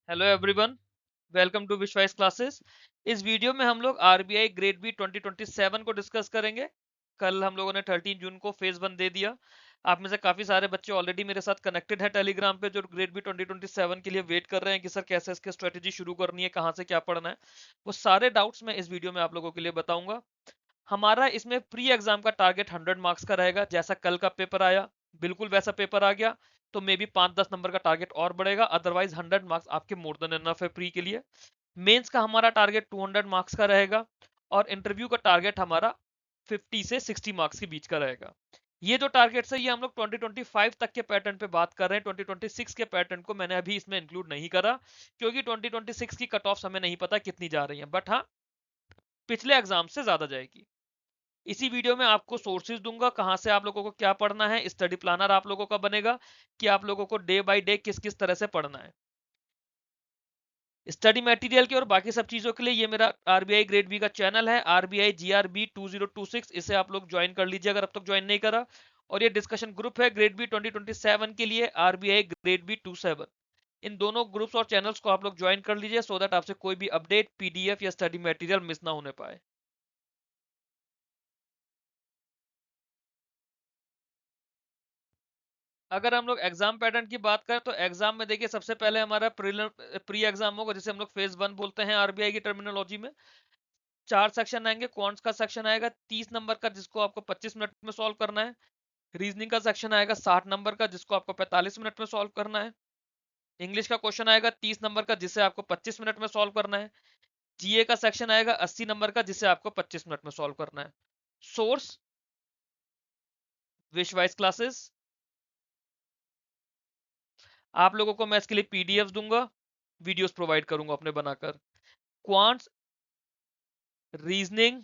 Hello everyone, welcome to विश्वास classes. इस video में हम लोग आरबीआई ग्रेड बी 2027 को डिस्कस करेंगे। कल हम लोगों ने 13 जून को फेज 1 दे दिया। आप में से काफी सारे बच्चे ऑलरेडी मेरे साथ कनेक्टेड है टेलीग्राम पे, जो ग्रेड बी 2027 के लिए वेट कर रहे हैं कि सर कैसे इसकी स्ट्रेटेजी शुरू करनी है, कहाँ से क्या पढ़ना है। वो सारे डाउट्स मैं इस वीडियो में आप लोगों के लिए बताऊंगा। हमारा इसमें प्री एग्जाम का टारगेट 100 मार्क्स का रहेगा। जैसा कल का पेपर आया बिल्कुल वैसा पेपर आ गया तो मे बी 5-10 नंबर का टारगेट और बढ़ेगा, अदरवाइज 100 मार्क्स आपके मोर देन एनफ है प्री के लिए। मेंस का हमारा टारगेट 200 मार्क्स का रहेगा और इंटरव्यू का टारगेट हमारा 50 से 60 मार्क्स के बीच का रहेगा। ये जो टारगेट्स है ये हम लोग 2025 तक के पैटर्न पे बात कर रहे हैं। 2026 के पैटर्न को मैंने अभी इसमें इंक्लूड नहीं करा क्योंकि 2026 की कट ऑफ हमें नहीं पता कितनी जा रही है, बट हाँ पिछले एग्जाम से ज्यादा जाएगी। इसी वीडियो में आपको सोर्सेज दूंगा कहां से आप लोगों को क्या पढ़ना है। स्टडी प्लानर आप लोगों का बनेगा कि आप लोगों को डे बाय डे किस किस तरह से पढ़ना है। स्टडी मटेरियल की और बाकी सब चीजों के लिए ये मेरा आरबीआई ग्रेड बी का चैनल है, आरबीआई जीआरबी 2026। इसे आप लोग ज्वाइन कर लीजिए अगर अब तक ज्वाइन नहीं करा। और ये डिस्कशन ग्रुप है ग्रेड बी 2027 के लिए, आरबीआई ग्रेड बी 27। इन दोनों ग्रुप्स और चैनल्स को आप लोग ज्वाइन कर लीजिए सो दैट आपसे कोई भी अपडेट, पीडीएफ या स्टडी मटेरियल मिस ना होने पाए। अगर हम लोग एग्जाम पैटर्न की बात करें तो एग्जाम में देखिए सबसे पहले हमारा प्री एग्जाम होगा जिसे हम लोग फेज 1 बोलते हैं आरबीआई की टर्मिनोलॉजी में। 4 सेक्शन आएंगे। क्वांट्स का सेक्शन आएगा 30 नंबर का जिसको आपको 25 मिनट में सॉल्व करना है। रीजनिंग का सेक्शन आएगा 60 नंबर का जिसको आपको 45 मिनट में सॉल्व करना है। इंग्लिश का क्वेश्चन आएगा 30 नंबर का जिसे आपको 25 मिनट में सॉल्व करना है। जीए का सेक्शन आएगा 80 नंबर का जिसे आपको 25 मिनट में सॉल्व करना है। सोर्स विश्वास क्लासेस। आप लोगों को मैं इसके लिए पीडीएफ दूंगा, वीडियोस प्रोवाइड करूंगा अपने बनाकर। क्वांट्स, रीजनिंग,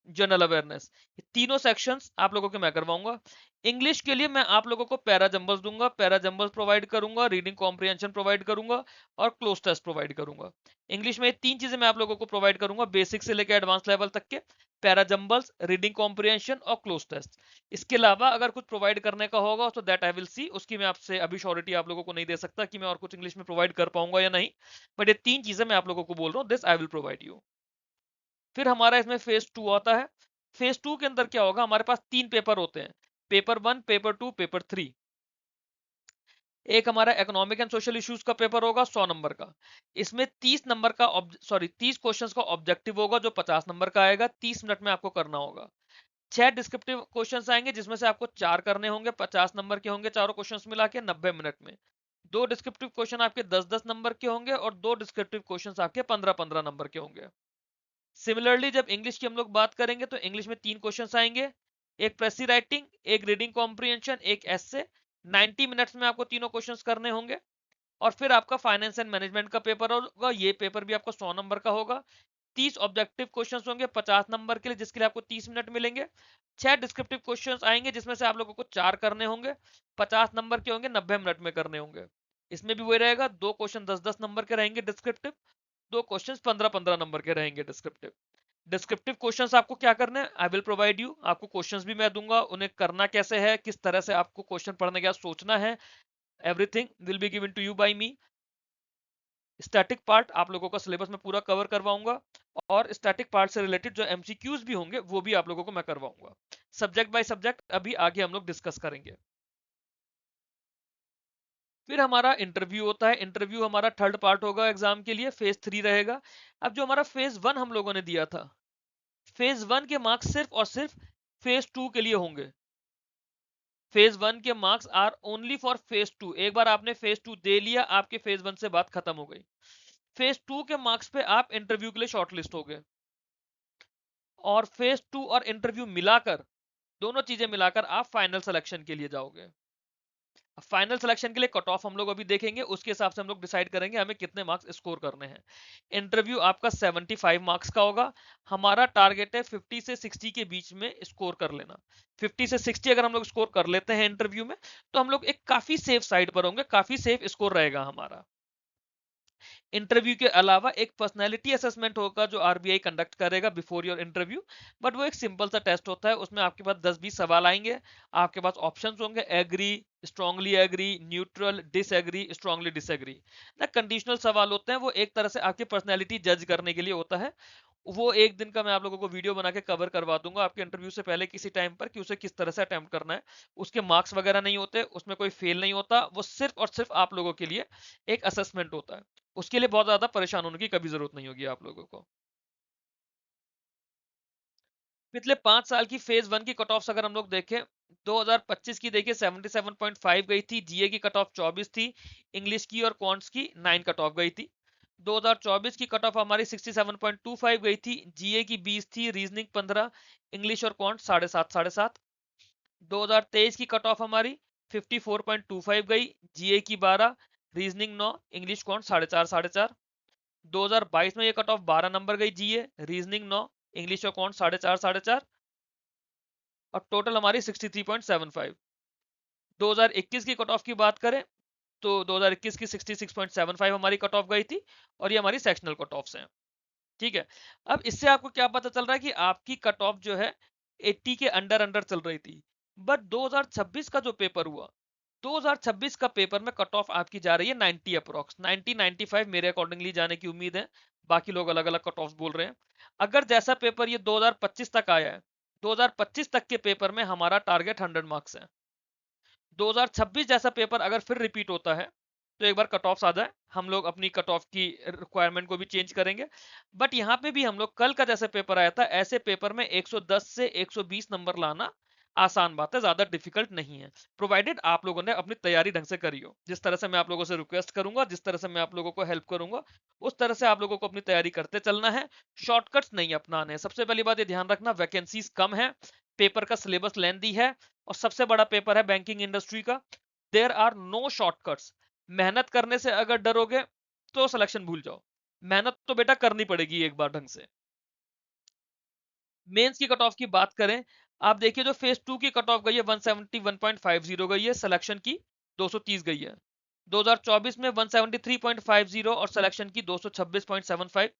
जनरल अवेयरनेस, ये तीनों सेक्शंस आप लोगों के मैं करवाऊंगा। इंग्लिश के लिए मैं आप लोगों को पैरा जंबल्स दूंगा, पैरा जंबल्स प्रोवाइड करूंगा, रीडिंग कॉम्प्रिहेंशन प्रोवाइड करूंगा और क्लोज टेस्ट प्रोवाइड करूंगा। इंग्लिश में ये तीन चीजें मैं आप लोगों को प्रोवाइड करूंगा, बेसिक से लेकर एडवांस लेवल तक के। पैरा जंबल्स, रीडिंग कॉम्प्रिहेंशन और क्लोज टेस्ट। इसके अलावा अगर कुछ प्रोवाइड करने का होगा तो दैट आई विल सी, उसकी मैं आपसे अभी श्योरिटी आप लोगों को नहीं दे सकता कि मैं और कुछ इंग्लिश में प्रोवाइड कर पाऊंगा या नहीं। बट ये तीन चीजें मैं आप लोगों को बोल रहा हूँ, this I will provide you. फिर हमारा इसमें फेज 2 आता है। फेज 2 के अंदर क्या होगा, हमारे पास 3 पेपर होते हैं, पेपर 1, पेपर 2, पेपर 3। एक हमारा इकोनॉमिक एंड सोशल इश्यूज का पेपर होगा 100 नंबर का। इसमें 30 नंबर का 30 क्वेश्चंस का ऑब्जेक्टिव होगा जो 50 नंबर का आएगा, 30 मिनट में आपको करना होगा। 6 डिस्क्रिप्टिव क्वेश्चंस आएंगे जिसमें से आपको 4 करने होंगे, 50 नंबर के होंगे चारों क्वेश्चंस मिला के 90 मिनट में। 2 डिस्क्रिप्टिव क्वेश्चन आपके 10-10 नंबर के होंगे और 2 डिस्क्रिप्टिव क्वेश्चंस आपके 15-15 नंबर के होंगे। सिमिलरली जब इंग्लिश की हम लोग बात करेंगे तो इंग्लिश में 3 क्वेश्चंस आएंगे, एक प्रेसी राइटिंग, एक रीडिंग कॉम्प्रिहेंशन, एक एस्से। 90 मिनट्स में आपको तीनों क्वेश्चंस करने होंगे। और फिर आपका फाइनेंस एंड मैनेजमेंट का पेपर होगा, ये पेपर भी आपको 100 नंबर का होगा। 30 ऑब्जेक्टिव क्वेश्चंस होंगे 50 नंबर के लिए जिसके लिए आपको 30 मिनट मिलेंगे। 6 डिस्क्रिप्टिव क्वेश्चंस आएंगे जिसमें से आप लोगों को 4 करने होंगे, 50 नंबर के होंगे, 90 मिनट में करने होंगे। इसमें भी वही रहेगा, 2 क्वेश्चन 10-10 नंबर के रहेंगे डिस्क्रिप्टिव, 2 क्वेश्चंस 15-15 नंबर के रहेंगे डिस्क्रिप्टिव। डिस्क्रिप्टिव क्वेश्चंस आपको क्या करना है, आई विल प्रोवाइड यू। आपको क्वेश्चंस भी मैं दूंगा, उन्हें करना कैसे है, किस तरह से आपको क्वेश्चन पढ़ने के बाद सोचना है, everything will be given to you by me. Static part आप लोगों का सिलेबस में पूरा कवर करवाऊंगा और स्टैटिक पार्ट से रिलेटेड जो एमसीक्यूज भी होंगे वो भी आप लोगों को मैं करवाऊंगा। सब्जेक्ट बाय सब्जेक्ट अभी आगे हम लोग डिस्कस करेंगे। फिर हमारा इंटरव्यू होता है। इंटरव्यू हमारा थर्ड पार्ट होगा एग्जाम के लिए, फेज 3 रहेगा। अब जो हमारा फेज 1 हम लोगों ने दिया था, फेज 1 के मार्क्स सिर्फ और सिर्फ फेज 2 के लिए होंगे। फेज 1 के marks are only for phase 2। एक बार आपने फेज 2 दे लिया, आपके फेज 1 से बात खत्म हो गई। फेज 2 के मार्क्स पे आप इंटरव्यू के लिए शॉर्टलिस्ट हो गए और फेज 2 और इंटरव्यू मिलाकर, दोनों चीजें मिलाकर आप फाइनल सिलेक्शन के लिए जाओगे। फाइनल सिलेक्शन के लिए कट ऑफ हम लोग अभी देखेंगे, उसके हिसाब से हम लोग डिसाइड करेंगे हमें कितने मार्क्स स्कोर करने हैं। इंटरव्यू आपका 75 मार्क्स का होगा। हमारा टारगेट है 50 से 60 के बीच में स्कोर कर लेना। 50 से 60 अगर हम लोग स्कोर कर लेते हैं इंटरव्यू में तो हम लोग एक काफी सेफ साइड पर होंगे, काफी सेफ स्कोर रहेगा हमारा। इंटरव्यू के अलावा एक पर्सनैलिटी असेसमेंट होगा जो आरबीआई कंडक्ट करेगा बिफोर योर इंटरव्यू, बट वो एक सिंपल सा टेस्ट होता है। उसमें आपके पास 10-20 सवाल आएंगे, आपके पास ऑप्शंस होंगे, agree, strongly agree, neutral, disagree, strongly disagree. ना कंडीशनल सवाल होते हैं, वो एक तरह से आपकी पर्सनैलिटी जज करने के लिए होता है। वो एक दिन का मैं आप लोगों को वीडियो बना के कवर करवा दूंगा आपके इंटरव्यू से पहले किसी टाइम पर, कि उसे किस तरह से अटेम्प्ट करना है। उसके मार्क्स वगैरह नहीं होते, उसमें कोई फेल नहीं होता, वो सिर्फ और सिर्फ आप लोगों के लिए एक असेसमेंट होता है। उसके लिए बहुत ज्यादा परेशान होने की कभी जरूरत नहीं होगी आप लोगों को। पिछले 5 साल की फेज वन की कट ऑफ्स अगर हम लोग देखें, 2025 की देखिए 77.5 गई थी, जीए की कट ऑफ 24 थी, इंग्लिश की और क्वांट्स की 9 कट ऑफ गई थी। 2024 की कट ऑफ हमारी 67.25 गई थी, जीए की 20 थी, रीजनिंग 15, इंग्लिश और क्वांट 7.5 2023 की कट ऑफ हमारी 54.25 गई, जीए की 12, रीजनिंग 9, इंग्लिश क्वांट 4.5 2022 में ये कट ऑफ 12 नंबर गई, जीए, रीजनिंग 9, इंग्लिश और क्वांट 4.5 और टोटल हमारी 63.75। 2021 की कट ऑफ की बात करें तो 2021 की 66.75 हमारी कट ऑफ गई थी, और ये हमारी सेक्शनल कट ऑफ्स हैं। ठीक है, अब इससे आपको क्या पता चल रहा है कि आपकी कट ऑफ जो है 80 के अंडर अंडर चल रही थी। बट 2026 का जो पेपर हुआ, 2026 का पेपर में कट ऑफ आपकी जा रही है 90 अप्रोक्स, 90 95 मेरे अकॉर्डिंगली जाने की उम्मीद है। बाकी लोग अलग अलग कट ऑफ बोल रहे हैं। अगर जैसा पेपर ये 2025 तक आया है, 2025 तक के पेपर में हमारा टारगेट 100 मार्क्स है। 2026 जैसा पेपर अगर फिर रिपीट होता है तो एक बार कट ऑफ आ जाए, हम लोग अपनी कट ऑफ की रिक्वायरमेंट को भी चेंज करेंगे। बट यहाँ पे भी हम लोग कल का जैसे पेपर आया था, ऐसे पेपर में 110 से 120 नंबर लाना आसान बात है, ज्यादा डिफिकल्ट नहीं है, प्रोवाइडेड आप लोगों ने अपनी तैयारी ढंग से करी हो। जिस तरह से मैं आप लोगों से रिक्वेस्ट करूंगा, जिस तरह से मैं आप लोगों को हेल्प करूंगा, उस तरह से आप लोगों को अपनी तैयारी करते चलना है, शॉर्टकट्स नहीं अपनाने। सबसे पहली बात ये ध्यान रखना, वैकेंसीज कम है, पेपर का सिलेबस लेंदी है, और सबसे बड़ा पेपर है बैंकिंग इंडस्ट्री का। There are no shortcuts. मेहनत करने से अगर डरोगे तो सिलेक्शन भूल जाओ, मेहनत तो बेटा करनी पड़ेगी एक बार ढंग से। मेंस की कट ऑफ की बात करें, आप देखिए जो फेज टू की कट ऑफ गई है 171.50 गई है, सिलेक्शन की 230 गई है। 2024 में 173.50 और सिलेक्शन की 226.75।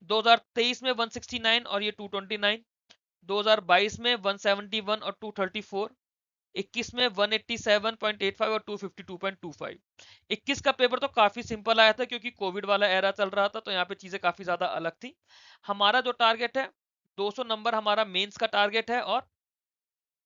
2023 में 169 और ये 229। 2022 में 171 और 234। 21 में 187.85 और 252.25। 21 का पेपर तो काफी सिंपल आया था क्योंकि कोविड वाला एरा चल रहा था, तो यहाँ पे चीजें काफी ज्यादा अलग थी। हमारा जो टारगेट है 200 नंबर हमारा मेंस का टारगेट है, और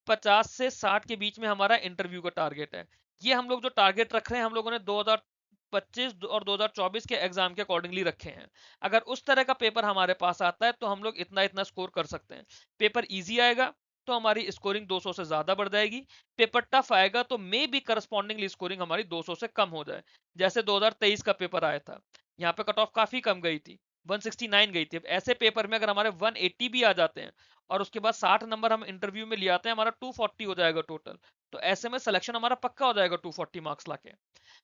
50 से 60 के बीच में हमारा इंटरव्यू का टारगेट है। ये हम लोग जो टारगेट रख रहे हैं, हम लोगों ने 2025 और 2024 के एग्जाम के अकॉर्डिंगली रखे हैं। अगर उस तरह का पेपर हमारे पास आता है तो हम लोग इतना इतना स्कोर कर सकते हैं। पेपर इजी आएगा तो हमारी स्कोरिंग 200 से ज्यादा बढ़ जाएगी, पेपर टफ आएगा तो मे बी करस्पॉन्डिंगली स्कोरिंग हमारी 200 से कम हो जाए। जैसे 2023 का पेपर आया था, यहाँ पे कट ऑफ काफी कम गई थी, 169 गई थी। अब ऐसे पेपर में अगर हमारे 180 भी आ जाते हैं और उसके बाद 60 नंबर हम इंटरव्यू में ले आते हैं, हमारा 240 हो जाएगा टोटल। तो ऐसे में सिलेक्शन हमारा पक्का हो जाएगा 240 मार्क्स लाके।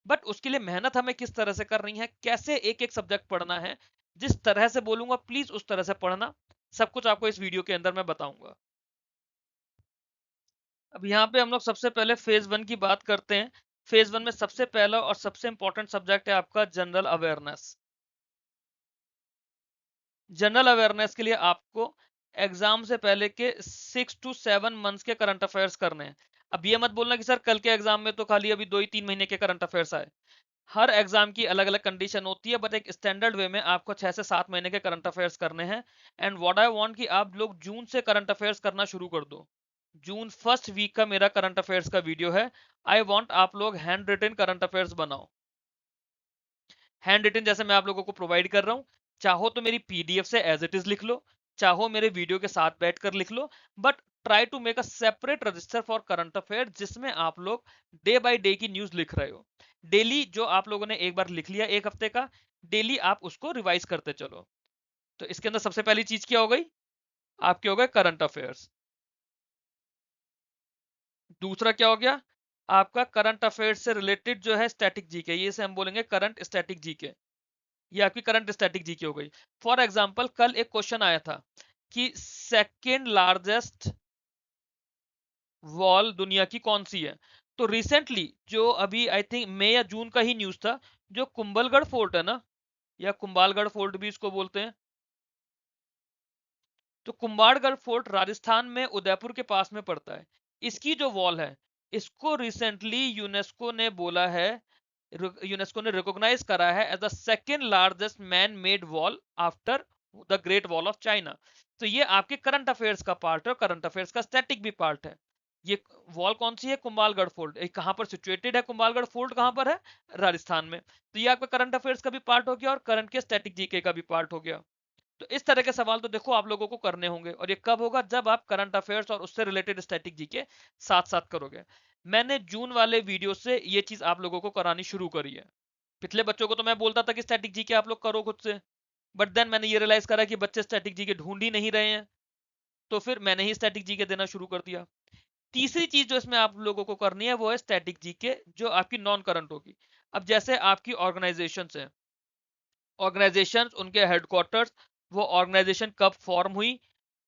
बट उसके लिए मेहनत हमें किस तरह से करनी है, कैसे एक एक सब्जेक्ट पढ़ना है, जिस तरह से बोलूंगा प्लीज उस तरह से पढ़ना, सब कुछ आपको इस वीडियो के अंदर मैं बताऊंगा। अब यहाँ पे हम लोग सबसे पहले फेज वन की बात करते हैं। फेज वन में सबसे पहला और सबसे इंपॉर्टेंट सब्जेक्ट है आपका जनरल अवेयरनेस। जनरल अवेयरनेस के लिए आपको एग्जाम से पहले के 6 to 7 मंथ्स के करंट अफेयर्स करने हैं। अब ये मत बोलना कि सर कल के एग्जाम में तो खाली अभी 2 ही 3 महीने के करंट अफेयर्स आए। हर एग्जाम की अलग अलग कंडीशन होती है, बट एक स्टैंडर्ड वे में आपको 6 से 7 महीने के करंट अफेयर्स करने हैं। एंड व्हाट आई वांट कि आप लोग जून से करंट अफेयर्स करना शुरू कर दो। जून फर्स्ट वीक का मेरा करंट अफेयर्स का वीडियो है। आई वांट आप लोग हैंड रिटन करंट अफेयर्स बनाओ। हैंड रिटन जैसे मैं आप लोगों को प्रोवाइड कर रहा हूं, चाहो तो मेरी पीडीएफ से एज इट इज लिख लो, चाहो मेरे वीडियो के साथ बैठकर लिख लो, but try to make a separate register for current affair जिसमें आप लोग डे बाय डे की न्यूज लिख रहे हो। डेली जो आप लोगों ने एक बार लिख लिया एक हफ्ते का, डेली आप उसको रिवाइज करते चलो। तो इसके अंदर सबसे पहली चीज क्या हो गई, आपके हो गए करंट अफेयर्स। दूसरा क्या हो गया, आपका करंट अफेयर्स से रिलेटेड जो है स्टैटिक जीके, ये से हम बोलेंगे करंट स्टैटिक जीके। ये आपकी करंट स्टैटिक जीके हो गई। फॉर एग्जाम्पल कल एक क्वेश्चन आया था कि सेकेंड लार्जेस्ट वॉल दुनिया की कौन सी है। तो रिसेंटली जो अभी आई थिंक मई या जून का ही न्यूज था, जो कुंभलगढ़ फोर्ट है ना, या कुंभालगढ़ फोर्ट भी इसको बोलते हैं। तो कुंभालगढ़ फोर्ट राजस्थान में उदयपुर के पास में पड़ता है। इसकी जो वॉल है, इसको रिसेंटली यूनेस्को ने बोला है, यूनेस्को ने रिकॉग्नाइज करा है as the second largest man made wall after the Great Wall of China. तो ये आपके करंट अफेयर्स का पार्ट है और करंट अफेयर्स का स्टैटिक भी पार्ट है। ये वॉल कौन सी है? कुंभालगढ़ फोर्ट। कहां पर सिचुएटेड है कुंभालगढ़ फोर्ट? कहां पर है? राजस्थान में। तो ये आपका करंट अफेयर्स का भी पार्ट हो गया और करंट के स्टैटिक जीके का भी पार्ट हो गया। तो इस तरह के सवाल तो देखो आप लोगों को करने होंगे, और ये कब होगा? जब आप करंट अफेयर्स और उससे रिलेटेड स्टैटिक जीके साथ साथ करोगे। मैंने जून वाले वीडियो से ये चीज आप लोगों को करानी शुरू करी है। पिछले बच्चों को तो मैं बोलता था कि स्टैटिक जीके आप लोग करो खुद से, बट देन मैंने ये रियलाइज करा कि बच्चे स्टैटिक जीके ढूंढ ही नहीं रहे हैं, तो फिर मैंने ही स्टैटिक जीके देना शुरू कर दिया। तीसरी चीज जो इसमें आप लोगों को करनी है वो है स्टैटिक जीके जो आपकी नॉन करंट होगी। अब जैसे आपकी ऑर्गेनाइजेशन है, ऑर्गेनाइजेशन, उनके हेडक्वार्टर्स, वो ऑर्गेनाइजेशन कब फॉर्म हुई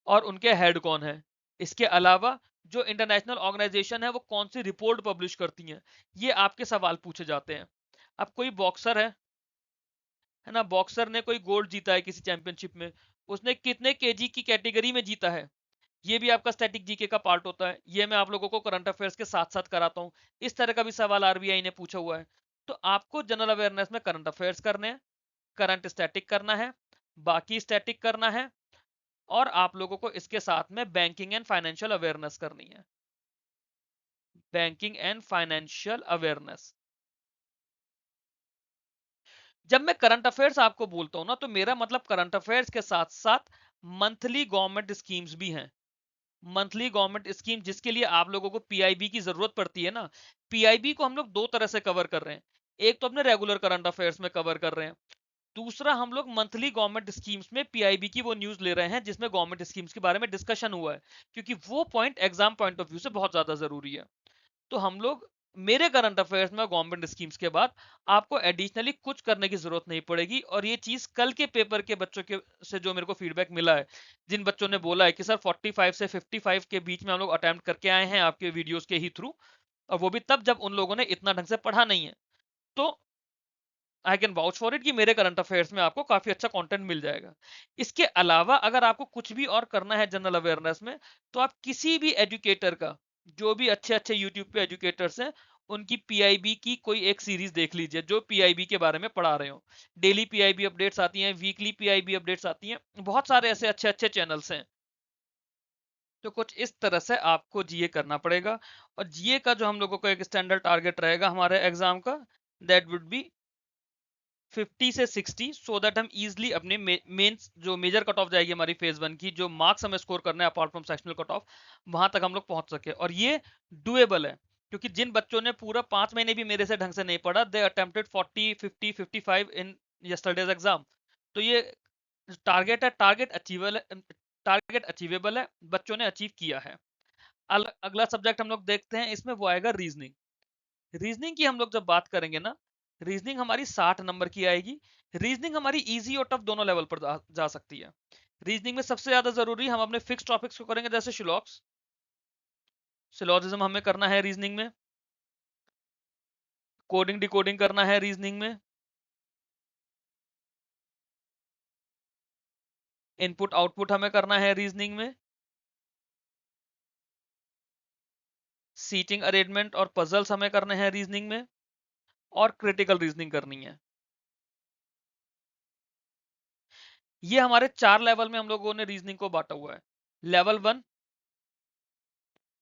और उनके हेड कौन है। इसके अलावा जो इंटरनेशनल ऑर्गेनाइजेशन है वो कौन सी रिपोर्ट पब्लिश करती हैं, ये आपके सवाल पूछे जाते हैं। अब कोई बॉक्सर है ना, बॉक्सर ने कोई गोल्ड जीता है किसी चैंपियनशिप में, उसने कितने केजी की कैटेगरी में जीता है, ये भी आपका स्टैटिक जीके का पार्ट होता है। ये मैं आप लोगों को करंट अफेयर्स के साथ साथ कराता हूँ। इस तरह का भी सवाल आरबीआई ने पूछा हुआ है। तो आपको जनरल अवेयरनेस में करंट अफेयर्स करने हैं, करंट स्टैटिक करना है, बाकी स्टैटिक करना है, और आप लोगों को इसके साथ में बैंकिंग एंड फाइनेंशियल अवेयरनेस करनी है। Banking and financial awareness. जब मैं करंट अफेयर्स आपको बोलता हूं ना, तो मेरा मतलब करंट अफेयर्स के साथ साथ मंथली गवर्नमेंट स्कीम्स भी हैं। मंथली गवर्नमेंट स्कीम जिसके लिए आप लोगों को पीआईबी की जरूरत पड़ती है ना, पीआईबी को हम लोग दो तरह से कवर कर रहे हैं। एक तो अपने रेगुलर करंट अफेयर्स में कवर कर रहे हैं, दूसरा हम लोग मंथली गवर्नमेंट स्कीम्स में पीआईबी की वो न्यूज ले रहे हैं जिसमें गवर्नमेंट स्कीम्स के बारे में डिस्कशन हुआ है, क्योंकि वो point exam point of view से बहुत ज्यादा जरूरी है। तो हम लोग, मेरे करंट अफेयर्स में गवर्नमेंट स्कीम्स के बाद आपको एडिशनली कुछ करने की जरूरत नहीं पड़ेगी। और ये चीज कल के पेपर के बच्चों के से जो मेरे को फीडबैक मिला है, जिन बच्चों ने बोला है कि सर 45 से 55 के बीच में हम लोग अटेम्प्ट करके आए हैं आपके वीडियोस के ही थ्रू, और वो भी तब जब उन लोगों ने इतना ढंग से पढ़ा नहीं है, तो I can vouch for it कि मेरे करंट अफेयर्स में आपको काफी अच्छा कंटेंट मिल जाएगा। इसके अलावा अगर आपको कुछ भी और करना है जनरल अवेयरनेस में, तो आप किसी भी एजुकेटर का, जो भी अच्छे अच्छे यूट्यूब पे एजुकेटर्स हैं, उनकी पीआईबी की कोई एक सीरीज देख लीजिए जो पीआईबी के बारे में पढ़ा रहे हो। डेली पीआईबी अपडेट्स आती हैं, वीकली पीआईबी अपडेट्स आती हैं, बहुत सारे ऐसे अच्छे अच्छे चैनल्स हैं। तो कुछ इस तरह से आपको जीए करना पड़ेगा। और जीए का जो हम लोगों को एक स्टैंडर्ड टारगेट रहेगा हमारे एग्जाम का, दैट वुड बी 50 से 60, सो दैट हम इजिली अपने मेन जो मेजर कट ऑफ जाएगी हमारी फेज वन की, जो मार्क्स हमें स्कोर करना है apart from sectional cut off, वहां तक हम लोग पहुंच सके। और ये डुएबल है, क्योंकि जिन बच्चों ने पूरा 5 महीने भी मेरे से ढंग से नहीं पढ़ा, दे अटेम्प्टेड 40 50 55 इन यस्टरडेज एग्जाम। तो ये टारगेट है, टारगेट अचीवेबल है, बच्चों ने अचीव किया है। अगला सब्जेक्ट हम लोग देखते हैं, इसमें वो आएगा रीजनिंग। रीजनिंग की हम लोग जब बात करेंगे ना, रीजनिंग हमारी 60 नंबर की आएगी। रीजनिंग हमारी इजी और टफ दोनों लेवल पर जा सकती है। रीजनिंग में सबसे ज्यादा जरूरी हम अपने फिक्स टॉपिक्स को करेंगे, जैसे शिलॉक्स, सिलोजिज्म हमें करना है रीजनिंग में, कोडिंग डिकोडिंग करना है रीजनिंग में, इनपुट आउटपुट हमें करना है रीजनिंग में, सीटिंग अरेंजमेंट और पजल्स हमें करने हैं रीजनिंग में, और क्रिटिकल रीजनिंग करनी है। ये हमारे 4 लेवल में हम लोगों ने रीजनिंग को बांटा हुआ है। लेवल 1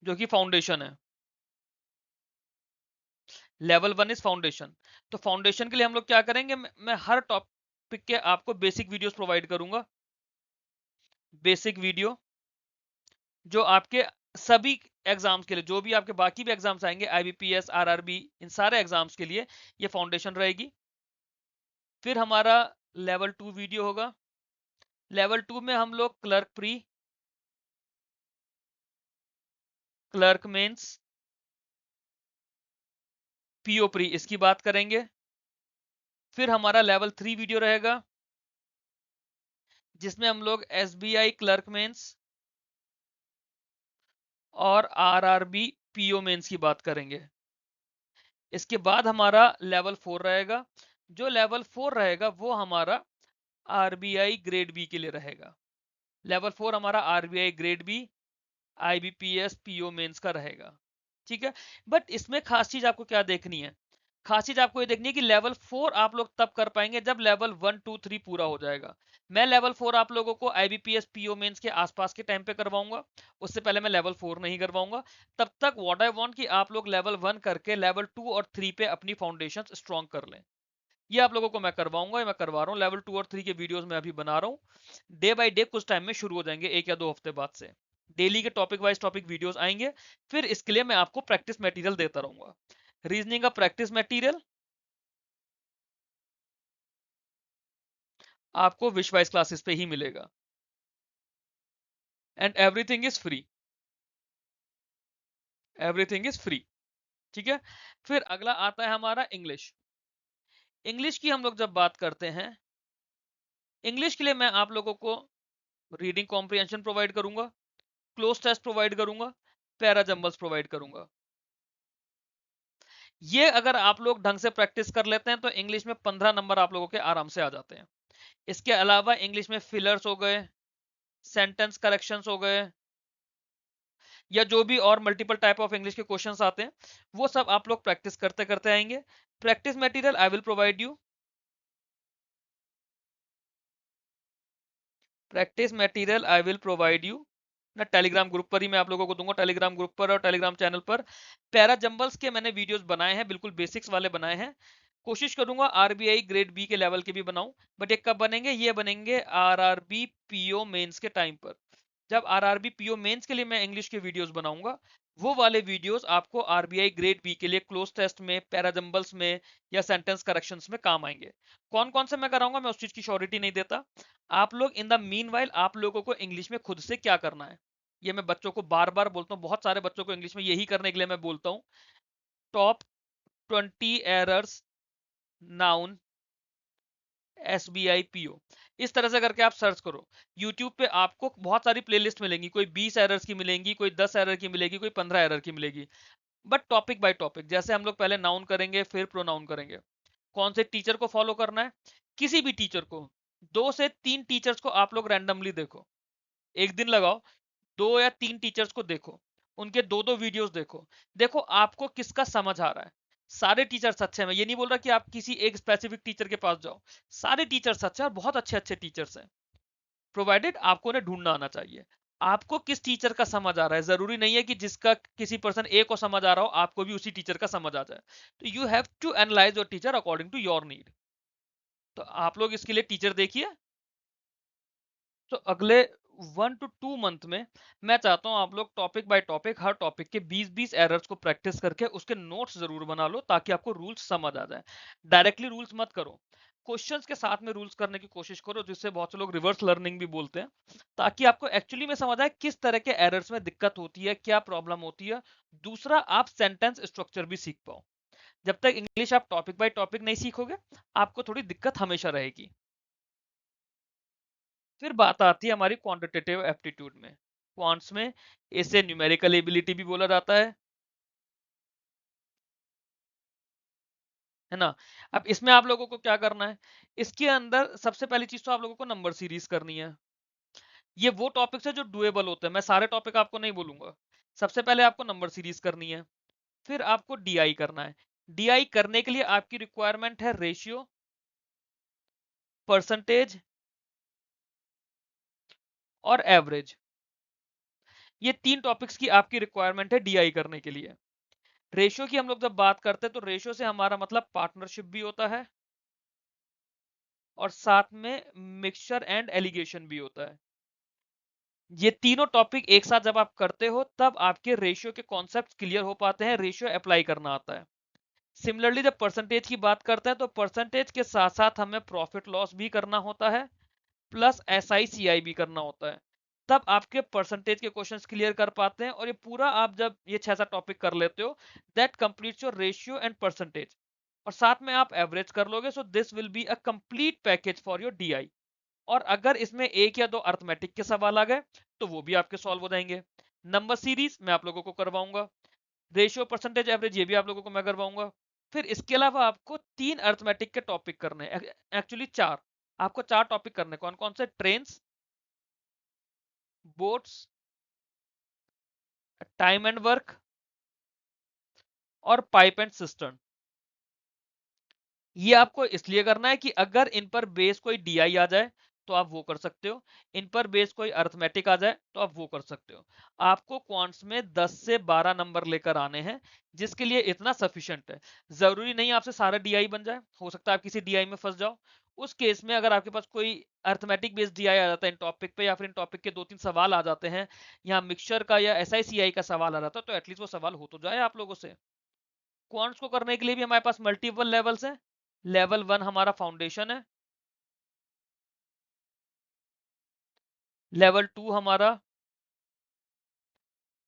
जो कि फाउंडेशन है, लेवल 1 इज फाउंडेशन। तो फाउंडेशन के लिए हम लोग क्या करेंगे, मैं हर टॉपिक के आपको बेसिक वीडियोस प्रोवाइड करूंगा। बेसिक वीडियो जो आपके सभी एग्जाम्स के लिए, जो भी आपके बाकी भी एग्जाम्स आएंगे, आईबीपीएस, आरआरबी, इन सारे एग्जाम्स के लिए ये फाउंडेशन रहेगी। फिर हमारा लेवल 2 वीडियो होगा। लेवल 2 में हम लोग clerk pre, clerk mains, PO pre, इसकी बात करेंगे। फिर हमारा लेवल 3 वीडियो रहेगा जिसमें हम लोग एसबीआई क्लर्क मेंस और आरआरबी पीओ मेंस की बात करेंगे। इसके बाद हमारा लेवल 4 रहेगा जो लेवल 4 रहेगा वो हमारा आरबीआई ग्रेड बी के लिए रहेगा। लेवल 4 हमारा RBI grade B IBPS PO mains का रहेगा। ठीक है, बट इसमें खास चीज आपको क्या देखनी है, खास चीज आपको ये देखनी है कि लेवल 4 आप लोग तब कर पाएंगे जब लेवल 1 2 3 पूरा हो जाएगा। मैं लेवल 4 आप लोगों को आईबीपीएस पीओ मेंस के आसपास के टाइम पे करवाऊंगा, उससे पहले मैं लेवल 4 नहीं करवाऊंगा। तब तक व्हाट आई वांट कि आप लोग लेवल 1 करके लेवल 2 और 3 पे अपनी फाउंडेशन स्ट्रॉन्ग कर लें। ये आप लोगों को मैं करवाऊंगा, ये मैं करवा रहा हूँ। लेवल 2 और 3 के वीडियोस मैं अभी बना रहा हूँ, डे बाय डे कुछ टाइम में शुरू हो जाएंगे, 1 या 2 हफ्ते बाद से डेली के टॉपिक वाइज टॉपिक वीडियोस आएंगे। फिर इसके लिए मैं आपको प्रैक्टिस मटेरियल देता रहूंगा। रीजनिंग का प्रैक्टिस मटेरियल आपको विश्वास क्लासेस पे ही मिलेगा, and everything is free, everything is free. ठीक है, फिर अगला आता है हमारा इंग्लिश। इंग्लिश की हम लोग जब बात करते हैं, इंग्लिश के लिए मैं आप लोगों को रीडिंग कॉम्प्रिहेंशन प्रोवाइड करूंगा, क्लोज टेस्ट प्रोवाइड करूंगा, पैरा जंबल्स प्रोवाइड करूंगा। ये अगर आप लोग ढंग से प्रैक्टिस कर लेते हैं तो इंग्लिश में 15 नंबर आप लोगों के आराम से आ जाते हैं। इसके अलावा इंग्लिश में फिलर्स हो गए, सेंटेंस करेक्शंस हो गए, या जो भी और मल्टीपल टाइप ऑफ इंग्लिश के क्वेश्चंस आते हैं, वो सब आप लोग प्रैक्टिस करते करते आएंगे। Practice material I will provide you, practice material I will provide you ना टेलीग्राम ग्रुप पर ही मैं आप लोगों को दूंगा, टेलीग्राम ग्रुप पर और टेलीग्राम चैनल पर। पैरा जंबल्स के मैंने वीडियोस बनाए हैं, बिल्कुल बेसिक्स वाले बनाए हैं। कोशिश करूंगा आरबीआई ग्रेड बी के लेवल के भी बनाऊं, बट ये कब बनेंगे, ये बनेंगे आरआरबी पीओ मेंस के टाइम पर। जब आरआरबी पीओ मेंस के लिए मैं इंग्लिश के वीडियोस बनाऊंगा, वो वाले वीडियोस आपको आरबीआई ग्रेड बी के लिए क्लोज टेस्ट में, पैरा जंबल्स में या सेंटेंस करेक्शंस में काम आएंगे। कौन कौन से मैं कराऊंगा मैं उस चीज की श्योरिटी नहीं देता। आप लोग इन द मीनवाइल आप लोगों को इंग्लिश में खुद से क्या करना है, ये मैं बच्चों को बार बार बोलता हूँ, बहुत सारे बच्चों को इंग्लिश में यही करने के लिए मैं बोलता हूँ। Top 20 errors noun SBI PO, इस तरह से करके आप सर्च करो। यूट्यूब पे आपको बहुत सारी प्लेलिस्ट मिलेंगी, कोई 20 एरर्स की मिलेंगी, कोई 10 एरर की मिलेगी, कोई 15 एरर की मिलेगी। बट टॉपिक बाय टॉपिक, जैसे हम लोग पहले नाउन करेंगे फिर प्रोनाउन करेंगे। कौन से टीचर को फॉलो करना है, किसी भी टीचर को, 2 से 3 टीचर्स को आप लोग रैंडमली देखो, एक दिन लगाओ, 2 या 3 टीचर्स को देखो, उनके 2 2 वीडियोस देखो, देखो आपको किसका समझ आ रहा है। सारे टीचर्स अच्छे हैं, मैं ये नहीं बोल रहा कि आप किसी एक स्पेसिफिक टीचर के पास जाओ, सारे टीचर्स अच्छे हैं और बहुत अच्छे अच्छे टीचर्स हैं, प्रोवाइडेड आपको उन्हें ढूंढना आना चाहिए। आपको किस टीचर का समझ आ रहा है, जरूरी नहीं है कि जिसका किसी पर्सन ए को समझ आ रहा हो आपको भी उसी टीचर का समझ आ जाए। तो you have to analyse your teacher according to your need. तो आप लोग इसके लिए टीचर देखिए। तो अगले 1 to 2 मंथ में मैं चाहता हूं आप लोग topic by topic, her topic के 20-20 एरर्स को प्रैक्टिस करके उसके नोट्स जरूर बना लो, ताकि आपको रूल्स समझ आ जाए। डायरेक्टली रूल्स मत करो, क्वेश्चंस के साथ में रूल्स करने की कोशिश करो, जिससे बहुत से लोग रिवर्स लर्निंग भी बोलते हैं, ताकि आपको एक्चुअली में समझ आए किस तरह के एरर्स में दिक्कत होती है, क्या प्रॉब्लम होती है। दूसरा, आप सेंटेंस स्ट्रक्चर भी सीख पाओ। जब तक इंग्लिश आप टॉपिक बाय टॉपिक नहीं सीखोगे, आपको थोड़ी दिक्कत हमेशा रहेगी। फिर बात आती है हमारी क्वांटिटेटिव एप्टीट्यूड में, क्वांट्स में इसे न्यूमेरिकल एबिलिटी भी बोला जाता है ना। अब इसमें आप लोगों को क्या करना है, इसके अंदर सबसे पहली चीज तो आप लोगों को नंबर सीरीज करनी है। ये वो टॉपिक्स है जो डुएबल होते हैं, मैं सारे टॉपिक आपको नहीं बोलूंगा। सबसे पहले आपको नंबर सीरीज करनी है, फिर आपको डीआई करना है। डीआई करने के लिए आपकी रिक्वायरमेंट है रेशियो, परसेंटेज और एवरेज। ये 3 टॉपिक्स की आपकी रिक्वायरमेंट है डीआई करने के लिए। रेशियो की हम लोग जब बात करते हैं तो रेशियो से हमारा मतलब पार्टनरशिप भी होता है और साथ में मिक्सचर एंड एलिगेशन भी होता है। ये तीनों टॉपिक एक साथ जब आप करते हो तब आपके रेशियो के कॉन्सेप्ट क्लियर हो पाते हैं, रेशियो अप्लाई करना आता है। सिमिलरली जब परसेंटेज की बात करते हैं तो परसेंटेज के साथ साथ हमें प्रॉफिट लॉस भी करना होता है, प्लस SI CI भी करना होता है। तब आपके परसेंटेज के क्वेश्चंस क्लियर कर पाते हैं, और ये पूरा आप जब ये 6-7 टॉपिक कर लेते हो, that completes your ratio and percentage, और साथ में आप एवरेज कर लोगे, so this will be a complete package for your DI. और अगर इसमें 1 या 2 अर्थमेटिक के सवाल आ गए तो वो भी आपके सॉल्व हो जाएंगे। नंबर सीरीज मैं आप लोगों को करवाऊंगा, रेशियो परसेंटेज एवरेज ये भी आप लोगों को मैं करवाऊंगा। फिर इसके अलावा आपको 3 अर्थमेटिक के टॉपिक करने हैं, एक्चुअली 4। आपको 4 टॉपिक करने, कौन कौन से? Trains, boats, time and work और पाइप एंड सिस्टर्न। ये आपको इसलिए करना है कि अगर इन पर बेस कोई डीआई आ जाए तो आप वो कर सकते हो, इन पर बेस कोई अर्थमेटिक आ जाए तो आप वो कर सकते हो। आपको क्वांट्स में 10 से 12 नंबर लेकर आने हैं, जिसके लिए इतना सफिशिएंट है। जरूरी नहीं आपसे सारा डीआई बन जाए, हो सकता है आप किसी डीआई में फंस जाओ। उस केस में अगर आपके पास कोई अर्थमेटिक बेस्ड डीआई आ जाता है इन टॉपिक पे, या फिर इन टॉपिक के 2-3 सवाल आ जाते हैं, या मिक्सचर का या एसआईसीआई का सवाल आ जाता है, तो एटलीस्ट वो सवाल हो तो जाए आप लोगों से। क्वांट्स को करने के लिए भी हमारे पास मल्टीपल लेवल्स हैं। लेवल 1 हमारा फाउंडेशन है, लेवल 2 हमारा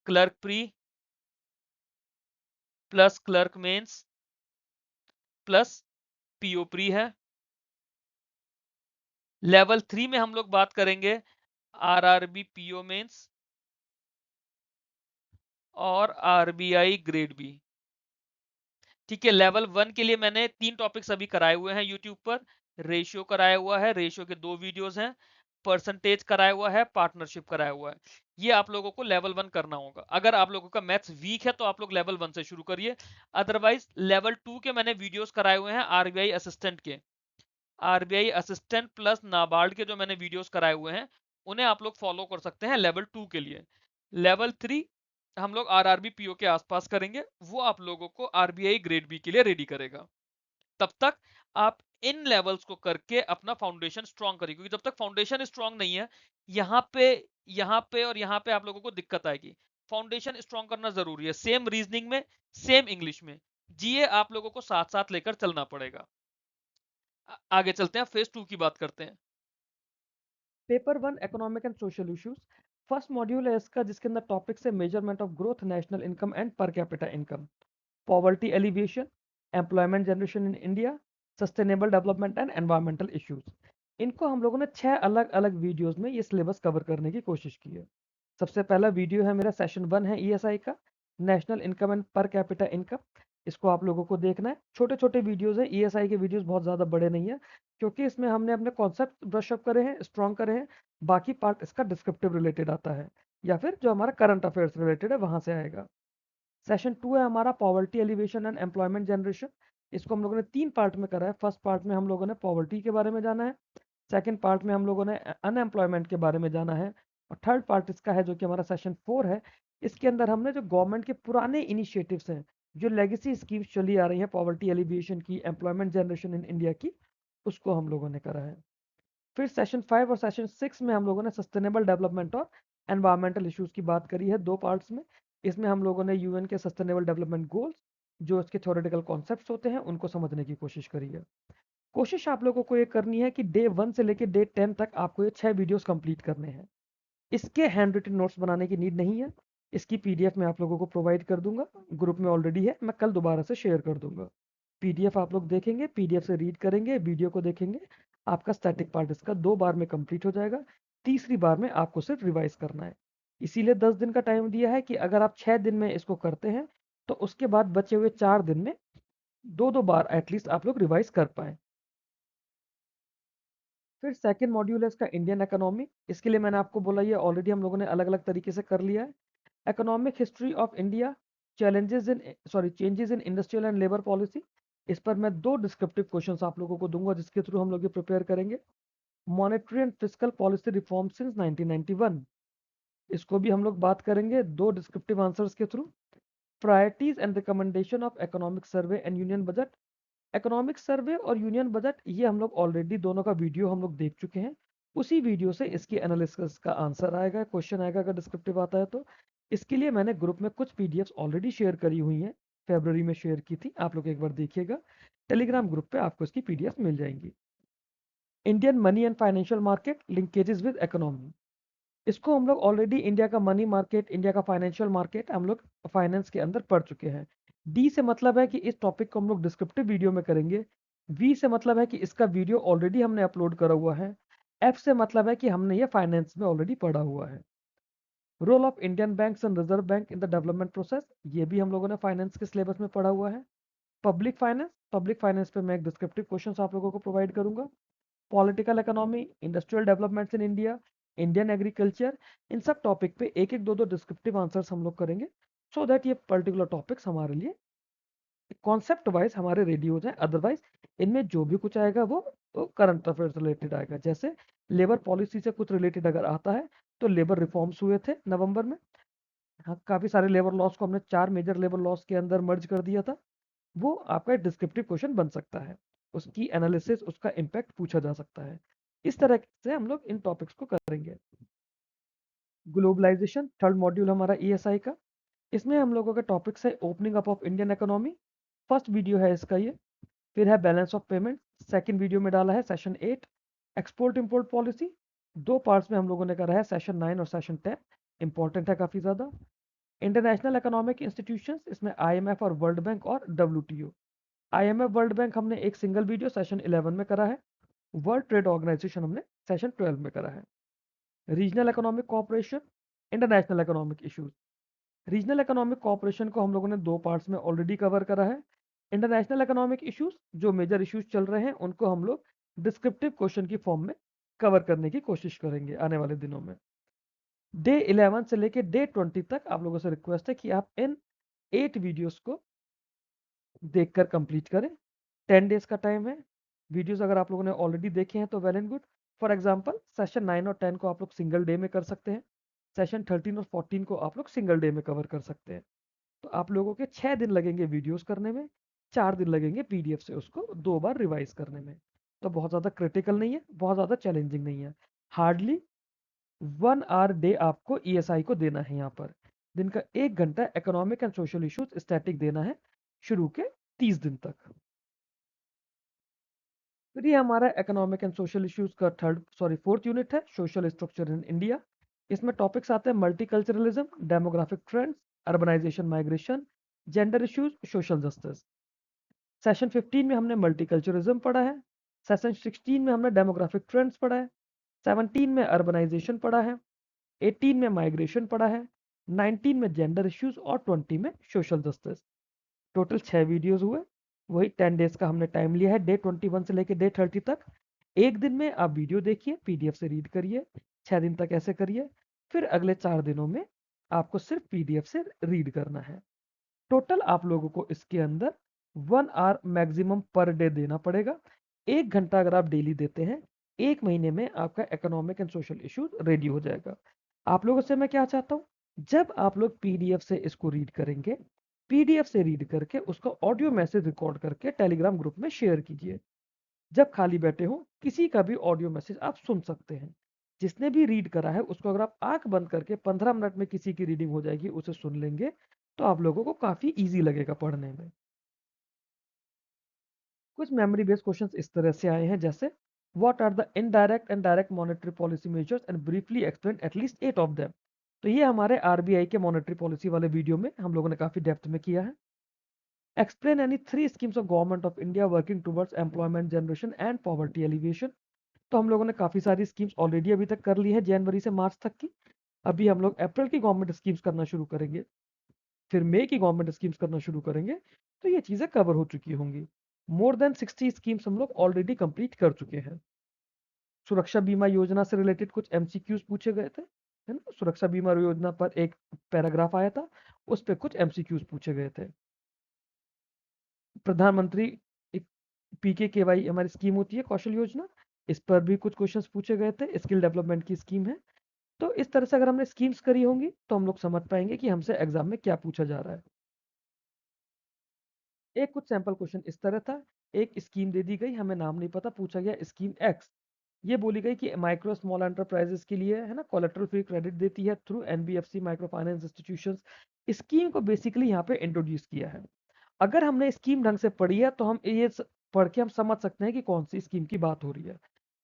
clerk pre plus clerk mains plus PO pre है। लेवल 3 में हम लोग बात करेंगे आरआरबी पीओ मेंस और आरबीआई ग्रेड बी। ठीक है, लेवल 1 के लिए मैंने 3 टॉपिक्स अभी कराए हुए हैं यूट्यूब पर। रेशियो कराया हुआ है, रेशियो के 2 वीडियोस हैं। परसेंटेज कराया हुआ है, पार्टनरशिप कराया हुआ है। ये आप लोगों को लेवल 1 करना होगा। अगर आप लोगों का मैथ्स वीक है तो आप लोग लेवल 1 से शुरू करिए। अदरवाइज लेवल 2 के मैंने वीडियोस कराए हुए हैं आरबीआई असिस्टेंट के। आरबीआई असिस्टेंट प्लस नाबार्ड के जो मैंने वीडियोस कराए हुए हैं, उन्हें आप लोग फॉलो कर सकते हैं लेवल 2 के लिए। लेवल 3 हम लोग आरआरबी पीओ के आसपास करेंगे, वो आप लोगों को आरबीआई ग्रेड बी के लिए रेडी करेगा। तब तक आप इन लेवल्स को करके अपना फाउंडेशन स्ट्रांग करिए, क्योंकि जब तक फाउंडेशन स्ट्रांग नहीं है, यहाँ पे और यहाँ पे आप लोगों को दिक्कत आएगी। फाउंडेशन स्ट्रांग करना जरूरी है, सेम रीजनिंग में, सेम इंग्लिश में। जीए आप लोगों को साथ साथ लेकर चलना पड़ेगा। आगे चलते हैं, फेज 2 की बात करते हैं। Paper 1 economic and social issues. First module है इसका, जिसके अंदर टॉपिक्स है measurement of growth, national income and per capita income, poverty alleviation, employment generation in India, sustainable development and environmental issues. इनको हम लोगों ने 6 अलग अलग वीडियोस में ये सिलेबस कवर करने की कोशिश की है। सबसे पहला वीडियो है मेरा सेशन 1 है ईएसआई का, national income and per capita income. इसको आप लोगों को देखना है। छोटे छोटे वीडियोस है, ईएसआई के वीडियोस बहुत ज़्यादा बड़े नहीं है, क्योंकि इसमें हमने अपने कॉन्सेप्ट ब्रशअप करे हैं, स्ट्रॉन्ग करे हैं। बाकी पार्ट इसका डिस्क्रिप्टिव रिलेटेड आता है, या फिर जो हमारा करंट अफेयर्स रिलेटेड है वहाँ से आएगा। सेशन 2 है हमारा poverty alleviation and employment generation. इसको हम लोगों ने 3 पार्ट में करा है। फर्स्ट पार्ट में हम लोगों ने पॉवर्टी के बारे में जाना है, सेकंड पार्ट में हम लोगों ने अनएम्प्लॉयमेंट के बारे में जाना है, और थर्ड पार्ट इसका है जो कि हमारा सेशन 4 है। इसके अंदर हमने जो गवर्नमेंट के पुराने इनिशिएटिव्स हैं, जो लेगेसी स्कीम्स चली आ रही हैं पॉवर्टी एलिविएशन की, एम्प्लॉयमेंट जनरेशन इन इंडिया की, उसको हम लोगों ने करा है। फिर सेशन 5 और सेशन 6 में हम लोगों ने सस्टेनेबल डेवलपमेंट और एनवायरमेंटल इश्यूज की बात करी है 2 पार्ट्स में। इसमें हम लोगों ने यूएन के सस्टेनेबल डेवलपमेंट गोल्स, जो इसके थ्योरेटिकल कॉन्सेप्ट्स होते हैं, उनको समझने की कोशिश करी है। कोशिश आप लोगों को ये करनी है कि डे 1 से लेकर डे 10 तक आपको ये 6 वीडियोस कंप्लीट करने हैं। इसके हैंड रिटन नोट्स बनाने की नीड नहीं है। इसकी पीडीएफ मैं आप लोगों को प्रोवाइड कर दूंगा, ग्रुप में ऑलरेडी है, मैं कल दोबारा से शेयर कर दूंगा। पीडीएफ आप लोग देखेंगे, पीडीएफ से रीड करेंगे, वीडियो को देखेंगे, आपका स्टैटिक पार्ट इसका 2 बार में कंप्लीट हो जाएगा। तीसरी बार में आपको सिर्फ रिवाइज करना है। इसीलिए 10 दिन का टाइम दिया है कि अगर आप 6 दिन में इसको करते हैं तो उसके बाद बचे हुए 4 दिन में 2-2 बार एटलीस्ट आप लोग रिवाइज कर पाए। फिर सेकंड मॉड्यूल है इसका इंडियन इकोनॉमी। इसके लिए मैंने आपको बोला ये ऑलरेडी हम लोगों ने अलग अलग तरीके से कर लिया है। Economic history of India, changes in industrial and labour policy. इस पर मैं 2 डिस्क्रिप्टिव क्वेश्चंस आप लोगों को दूंगा, जिसके थ्रू हम लोग ये प्रिपेयर करेंगे। Monetary and fiscal policy reform since 1991, इसको भी हम लोग बात करेंगे 2 डिस्क्रिप्टिव आंसर्स के through. Priorities and recommendation of economic survey and union budget. Economic survey और यूनियन बजट, ये हम लोग ऑलरेडी दोनों का वीडियो हम लोग देख चुके हैं। उसी वीडियो से इसकी एनालिसिस का आंसर आएगा, क्वेश्चन आएगा अगर डिस्क्रिप्टिव आता है तो। इसके लिए मैंने ग्रुप में कुछ पीडीएफ्स ऑलरेडी शेयर करी हुई हैं, फरवरी में शेयर की थी, आप लोग एक बार देखिएगा। टेलीग्राम ग्रुप पे आपको इसकी पीडीएफ मिल जाएंगी। Indian money and financial market linkages with economy. इसको हम लोग ऑलरेडी इंडिया का मनी मार्केट, इंडिया का फाइनेंशियल मार्केट हम लोग फाइनेंस के अंदर पढ़ चुके हैं। डी से मतलब है कि इस टॉपिक को हम लोग डिस्क्रिप्टिव वीडियो में करेंगे। वी से मतलब है कि इसका वीडियो ऑलरेडी हमने अपलोड करा हुआ है। एफ से मतलब है कि हमने ये फाइनेंस में ऑलरेडी पढ़ा हुआ है। Role of Indian banks and Reserve Bank in the development process, ये भी हम लोगों ने फाइनेंस के सिलेबस में पढ़ा हुआ है। पब्लिक फाइनेंस पे मैं एक डिस्क्रिप्टिव क्वेश्चन आप लोगों को प्रोवाइड करूंगा। Political economy, industrial developments in India, Indian agriculture, इन सब टॉपिक पे एक एक दो दो डिस्क्रिप्टिव आंसर्स हम लोग करेंगे, सो दैट ये पर्टिकुलर टॉपिक्स हमारे लिए कॉन्सेप्ट वाइज हमारे रेडी हो जाए। अदरवाइज इनमें जो भी कुछ आएगा वो करंट अफेयर रिलेटेड आएगा। जैसे लेबर पॉलिसी से कुछ रिलेटेड अगर आता है तो लेबर रिफॉर्म्स हुए थे नवंबर में। हाँ, काफी सारे लेबर लॉस को हमने 4 मेजर लेबर लॉस के अंदर मर्ज कर दिया था। वो आपका एक डिस्क्रिप्टिव क्वेश्चन बन सकता है, उसकी एनालिसिस, उसका इम्पैक्ट पूछा जा सकता है। इस तरह से हम लोग इन टॉपिक्स को करेंगे। ग्लोबलाइजेशन थर्ड मॉड्यूल हमारा ईएसआई का। इसमें हम लोगों के टॉपिक्स है opening up of Indian economy, first video है इसका ये। फिर है balance of payment, second video में डाला है सेशन 8। एक्सपोर्ट इंपोर्ट पॉलिसी, दो पार्ट्स में हम लोगों ने करा है, सेशन 9 और सेशन 10। इंपॉर्टेंट है काफी ज्यादा। इंटरनेशनल इकोनॉमिक इंस्टीट्यूशंस, इसमें आईएमएफ और वर्ल्ड बैंक और डब्ल्यूटीओ। आईएमएफ वर्ल्ड बैंक हमने एक सिंगल वीडियो सेशन 11 में करा है। वर्ल्ड ट्रेड ऑर्गेनाइजेशन हमने सेशन 12 में करा है। Regional economic cooperation, international economic issues. Regional economic cooperation को हम लोगों ने दो पार्ट्स में ऑलरेडी कवर करा है। इंटरनेशनल इकोनॉमिक इश्यूज, जो मेजर इश्यूज चल रहे हैं उनको हम लोग डिस्क्रिप्टिव क्वेश्चन की फॉर्म में कवर करने की कोशिश करेंगे आने वाले दिनों में। डे 11 से लेके डे 20 तक आप लोगों से रिक्वेस्ट है कि आप इन 8 वीडियोस को देखकर कंप्लीट करें। 10 डेज का टाइम है। वीडियोस अगर आप लोगों ने ऑलरेडी देखे हैं तो well and good. For example session 9 और 10 को आप लोग सिंगल डे में कर सकते हैं। सेशन 13 और 14 को आप लोग सिंगल डे में कवर कर सकते हैं। तो आप लोगों के 6 दिन लगेंगे वीडियोस करने में, 4 दिन लगेंगे पीडीएफ से उसको 2 बार रिवाइज करने में। तो बहुत ज़्यादा क्रिटिकल नहीं है, बहुत ज़्यादा चैलेंजिंग नहीं है। हार्डली 1 आवर डे आपको ईएसआई को देना है। यहाँ पर दिन का 1 घंटा economic and social issues static देना है शुरू के 30 दिन तक। फिर ये हमारा इकोनॉमिक एंड सोशल इश्यूज का फोर्थ यूनिट है, सोशल स्ट्रक्चर इन इंडिया। इसमें टॉपिक्स आते हैं multiculturalism, demographic trends, urbanisation migration, gender issues, social justice. Session 15 में हमने मल्टीकल्चरिज्म पढ़ा है। सेशन 16 में हमने डेमोग्राफिक ट्रेंड्स पढ़ा है। 17 में अर्बनाइजेशन पढ़ा है। 18 में माइग्रेशन पढ़ा है। 19 में जेंडर इश्यूज और 20 में सोशल जस्टिस। टोटल 6 वीडियोस हुए। वही 10 डेज का हमने टाइम लिया है, डे 21 से लेकर डे 30 तक। एक दिन में आप वीडियो देखिए, पीडीएफ से रीड करिए, 6 दिन तक ऐसे करिए। फिर अगले 4 दिनों में आपको सिर्फ पीडीएफ से रीड करना है। टोटल आप लोगों को इसके अंदर 1 आवर मैक्सिमम पर डे देना पड़ेगा। 1 घंटा अगर आप डेली देते हैं, 1 महीने में आपका economic and social issues ready हो जाएगा। आप लोगों से मैं क्या चाहता हूँ, जब आप लोग पीडीएफ से इसको रीड करेंगे, पीडीएफ से रीड करके उसका ऑडियो मैसेज रिकॉर्ड करके टेलीग्राम ग्रुप में शेयर कीजिए। जब खाली बैठे हो किसी का भी ऑडियो मैसेज आप सुन सकते हैं। जिसने भी रीड करा है उसको अगर आप आंख बंद करके 15 मिनट में किसी की रीडिंग हो जाएगी, उसे सुन लेंगे, तो आप लोगों को काफी इजी लगेगा पढ़ने में। कुछ मेमोरी बेस्ड क्वेश्चंस इस तरह से आए हैं, जैसे what are the indirect and direct monetary policy measures and briefly explain at least 8 of them. तो ये हमारे आरबीआई के मॉनेटरी पॉलिसी वाले वीडियो में हम लोगों ने काफी डेप्थ में किया है। Explain any 3 schemes of government of India working towards employment generation and poverty alleviation. तो हम लोगों ने काफी सारी स्कीम्स ऑलरेडी अभी तक कर ली है जनवरी से मार्च तक की। अभी हम लोग अप्रैल की गवर्नमेंट स्कीम्स करना शुरू करेंगे, फिर मई की गवर्नमेंट स्कीम्स करना शुरू करेंगे। तो ये चीजें कवर हो चुकी होंगी। मोर देन 60 स्कीम्स हम लोग ऑलरेडी कंप्लीट कर चुके हैं। सुरक्षा बीमा योजना से रिलेटेड कुछ एमसीक्यूज पूछे गए थे, है ना। सुरक्षा बीमा योजना पर एक पैराग्राफ आया था, उस पर कुछ एमसीक्यूज पूछे गए थे। प्रधानमंत्री पीके केवाई हमारी स्कीम होती है, कौशल योजना, इस पर भी कुछ क्वेश्चंस पूछे गए थे। स्किल डेवलपमेंट की स्कीम है। तो इस तरह से अगर हमने स्कीम्स करी होंगी तो हम लोग समझ पाएंगे कि हमसे एग्जाम में क्या पूछा जा रहा है। एक कुछ सैंपल क्वेश्चन इस तरह था। एक स्कीम दे दी गई, हमें नाम नहीं पता, पूछा गया स्कीम एक्स। ये बोली गई कि माइक्रो स्मॉल एंटरप्राइजेस के लिए, है ना, कोलेटरल फ्री क्रेडिट देती है through NBFC micro finance institutions. Scheme को बेसिकली यहाँ पे इंट्रोड्यूस किया है। अगर हमने स्कीम ढंग से पढ़ी है तो हम ये पढ़ के हम समझ सकते हैं कि कौन सी स्कीम की बात हो रही है।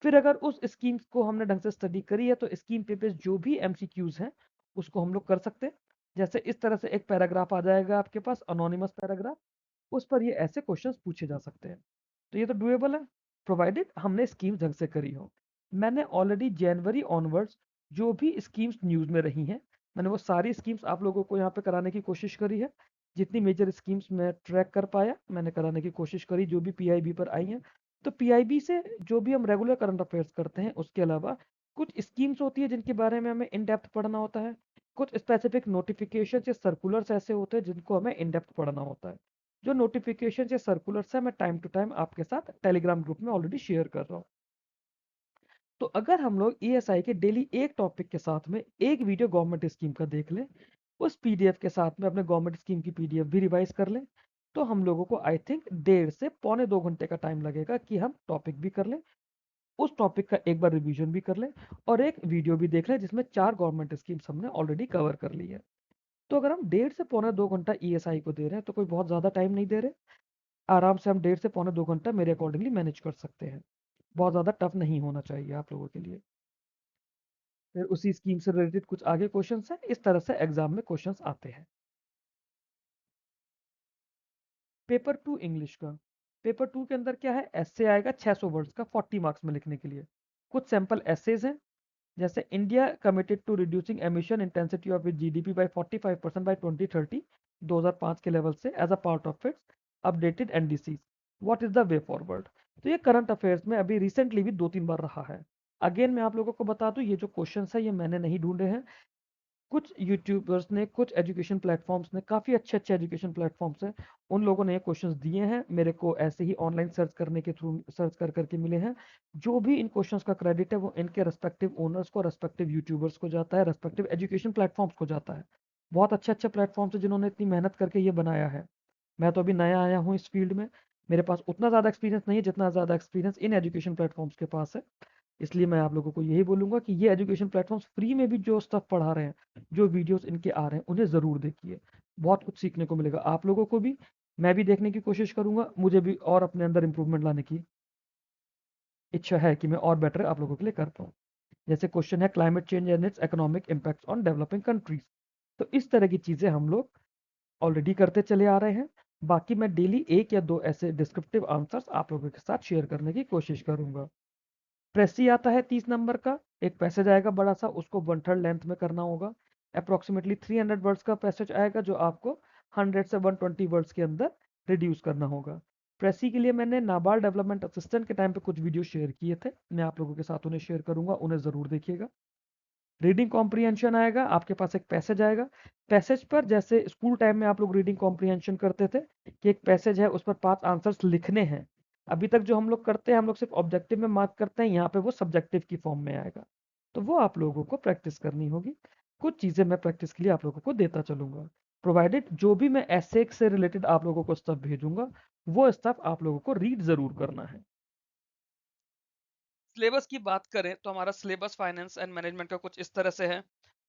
फिर अगर उस स्कीम को हमने ढंग से स्टडी करी है तो स्कीम पे बेस्ड जो भी एमसीक्यूज हैं उसको हम लोग कर सकते हैं। जैसे इस तरह से एक पैराग्राफ आ जाएगा आपके पास, अनोनिमस पैराग्राफ, उस पर ये ऐसे क्वेश्चंस पूछे जा सकते हैं। तो ये तो डुएबल है, प्रोवाइडेड हमने स्कीम ढंग से करी हो। मैंने ऑलरेडी जनवरी ऑनवर्ड्स जो भी स्कीम्स न्यूज में रही हैं, मैंने वो सारी स्कीम्स आप लोगों को यहाँ पे कराने की कोशिश करी है। जितनी मेजर स्कीम्स मैं ट्रैक कर पाया मैंने कराने की कोशिश करी जो भी पीआईबी पर आई हैं। तो पीआईबी से जो भी हम रेगुलर करंट अफेयर्स करते हैं उसके अलावा कुछ स्कीम्स होती है जिनके बारे में हमें इन डेप्थ पढ़ना होता है। कुछ स्पेसिफिक नोटिफिकेशन या सर्कुलर्स ऐसे होते हैं जिनको हमें इन डेप्थ पढ़ना होता है। जो नोटिफिकेशन या सर्कुलर्स है मैं टाइम टू टाइम आपके साथ टेलीग्राम ग्रुप में ऑलरेडी शेयर कर रहा हूँ। तो अगर हम लोग ईएसआई के डेली एक टॉपिक के साथ में एक वीडियो गवर्नमेंट स्कीम का देख लें, उस पीडीएफ के साथ में अपने गवर्नमेंट स्कीम की पीडीएफ भी रिवाइज कर लें, तो हम लोगों को आई थिंक 1.5 से पौने 2 घंटे का टाइम लगेगा कि हम टॉपिक भी कर लें, उस टॉपिक का एक बार रिवीजन भी कर लें और एक वीडियो भी देख लें जिसमें 4 गवर्नमेंट स्कीम्स हमने ऑलरेडी कवर कर ली है। तो अगर हम 1.5 से पौने 2 घंटा ईएसआई को दे रहे हैं तो कोई बहुत ज़्यादा टाइम नहीं दे रहे। आराम से हम 1.5 से पौने 2 घंटा मेरे अकॉर्डिंगली मैनेज कर सकते हैं। बहुत ज़्यादा टफ नहीं होना चाहिए आप लोगों के लिए। फिर उसी स्कीम से रिलेटेड कुछ आगे क्वेश्चंस हैं, इस तरह से एग्जाम में क्वेश्चंस आते हैं। पेपर 2 इंग्लिश का, पेपर 2 के अंदर क्या है, एस्से आएगा 600 वर्ड्स का 40 मार्क्स में लिखने के लिए। कुछ सैंपल एसेज हैं, जैसे India committed to reducing emission intensity of it GDP by 45% by 2030 2005 के लेवल से as a part of its updated NDC, what is the way forward. तो ये करंट अफेयर्स में अभी रिसेंटली भी 2-3 बार रहा है। अगेन मैं आप लोगों को बता दूं ये जो क्वेश्चन है ये मैंने नहीं ढूंढे हैं, कुछ यूट्यूबर्स ने, कुछ एजुकेशन प्लेटफॉर्म्स ने, काफ़ी अच्छे अच्छे एजुकेशन प्लेटफॉर्म्स हैं, उन लोगों ने ये क्वेश्चंस दिए हैं मेरे को, ऐसे ही ऑनलाइन सर्च करने के थ्रू सर्च कर करके मिले हैं। जो भी इन क्वेश्चंस का क्रेडिट है वो इनके रेस्पेक्टिव ओनर्स को, रेस्पेक्टिव यूट्यूबर्स को जाता है, रेस्पेक्टिव एजुकेशन प्लेटफॉर्म्स को जाता है। बहुत अच्छे अच्छे प्लेटफॉर्म्स है जिन्होंने इतनी मेहनत करके ये बनाया है। मैं तो अभी नया आया हूँ इस फील्ड में, मेरे पास उतना ज़्यादा एक्सपीरियंस नहीं है जितना ज़्यादा एक्सपीरियंस इन एजुकेशन प्लेटफॉर्म्स के पास है। इसलिए मैं आप लोगों को यही बोलूँगा कि ये एजुकेशन प्लेटफॉर्म्स फ्री में भी जो स्टफ पढ़ा रहे हैं, जो वीडियोस इनके आ रहे हैं उन्हें ज़रूर देखिए। बहुत कुछ सीखने को मिलेगा आप लोगों को भी, मैं भी देखने की कोशिश करूँगा, मुझे भी और अपने अंदर इंप्रूवमेंट लाने की इच्छा है कि मैं और बेटर आप लोगों के लिए कर पाऊँ। जैसे क्वेश्चन है climate change and it's economic impact on developing countries, तो इस तरह की चीज़ें हम लोग ऑलरेडी करते चले आ रहे हैं। बाकी मैं डेली एक या दो ऐसे डिस्क्रिप्टिव आंसर्स आप लोगों के साथ शेयर करने की कोशिश करूंगा। प्रेसी आता है 30 नंबर का, एक पैसेज आएगा बड़ा सा, उसको 1/3 लेंथ में करना होगा। अप्रोक्सीमेटली 300 वर्ड्स का पैसेज आएगा जो आपको 100 से 120 वर्ड्स के अंदर रिड्यूस करना होगा। प्रेसी के लिए मैंने नाबार्ड डेवलपमेंट असिस्टेंट के टाइम पे कुछ वीडियो शेयर किए थे, मैं आप लोगों के साथ उन्हें शेयर करूंगा, उन्हें ज़रूर देखिएगा। रीडिंग कॉम्प्रिहेंशन आएगा, आपके पास एक पैसेज आएगा। पैसेज पर जैसे स्कूल टाइम में आप लोग रीडिंग कॉम्प्रिहेंशन करते थे कि एक पैसेज है उस पर 5 आंसर्स लिखने हैं, अभी तक जो हम लोग करते हैं हम लोग सिर्फ ऑब्जेक्टिव में मार्क करते हैं, यहाँ पे वो सब्जेक्टिव की फॉर्म में आएगा। तो वो आप लोगों को प्रैक्टिस करनी होगी। कुछ चीज़ें मैं प्रैक्टिस के लिए आप लोगों को देता चलूंगा, प्रोवाइडेड जो भी मैं ऐसे से रिलेटेड आप लोगों को स्टफ भेजूंगा वो स्टफ आप लोगों को रीड जरूर करना है। सिलेबस की बात करें तो हमारा सिलेबस फाइनेंस एंड मैनेजमेंट का कुछ इस तरह से है।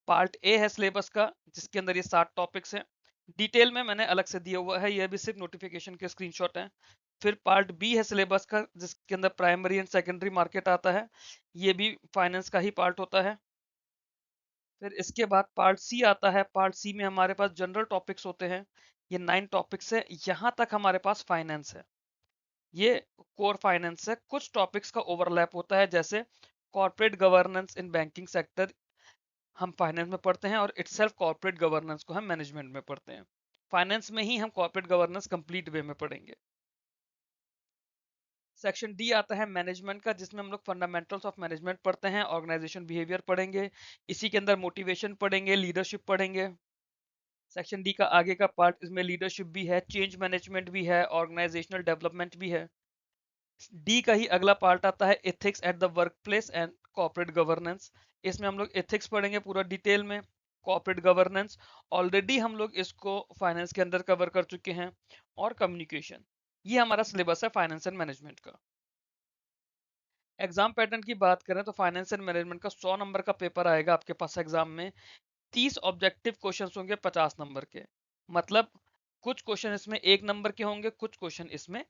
पार्ट ए है सिलेबस का जिसके अंदर ये 7 टॉपिक्स हैं, डिटेल में मैंने अलग से दिया हुआ है, ये भी सिर्फ नोटिफिकेशन के स्क्रीनशॉट हैं। फिर पार्ट बी है सिलेबस का जिसके अंदर प्राइमरी एंड सेकेंडरी मार्केट आता है, ये भी फाइनेंस का ही पार्ट होता है। फिर इसके बाद पार्ट सी आता है, पार्ट सी में हमारे पास जनरल टॉपिक्स होते हैं, ये 9 टॉपिक्स है, यहाँ तक हमारे पास फाइनेंस है, ये कोर फाइनेंस है। कुछ टॉपिक्स का ओवरलैप होता है जैसे corporate governance in banking sector हम फाइनेंस में पढ़ते हैं और इटसेल्फ कॉर्पोरेट गवर्नेंस को हम मैनेजमेंट में पढ़ते हैं। फाइनेंस में ही हम कॉर्पोरेट गवर्नेंस कंप्लीट वे में पढ़ेंगे। सेक्शन डी आता है मैनेजमेंट का जिसमें हम लोग फंडामेंटल्स ऑफ मैनेजमेंट पढ़ते हैं, ऑर्गेनाइजेशन बिहेवियर पढ़ेंगे, इसी के अंदर मोटिवेशन पढ़ेंगे, लीडरशिप पढ़ेंगे। सेक्शन डी का आगे का पार्ट इसमें लीडरशिप भी है, चेंज मैनेजमेंट भी है, ऑर्गेनाइजेशनल डेवलपमेंट भी है। डी का ही अगला पार्ट आता है ethics at the work place and corporate governance, इसमें हम लोग एथिक्स पढ़ेंगे पूरा डिटेल में। कॉर्पोरेट गवर्नेंस ऑलरेडी हम लोग इसको फाइनेंस के अंदर कवर कर चुके हैं, और कम्युनिकेशन। ये हमारा सिलेबस है फाइनेंस एंड मैनेजमेंट का। एग्जाम पैटर्न की बात करें तो फाइनेंस एंड मैनेजमेंट का 100 नंबर का पेपर आएगा आपके पास एग्जाम में, 30 ऑब्जेक्टिव क्वेश्चन होंगे 50 नंबर के, मतलब कुछ क्वेश्चन इसमें 1 नंबर के होंगे, कुछ क्वेश्चन इसमें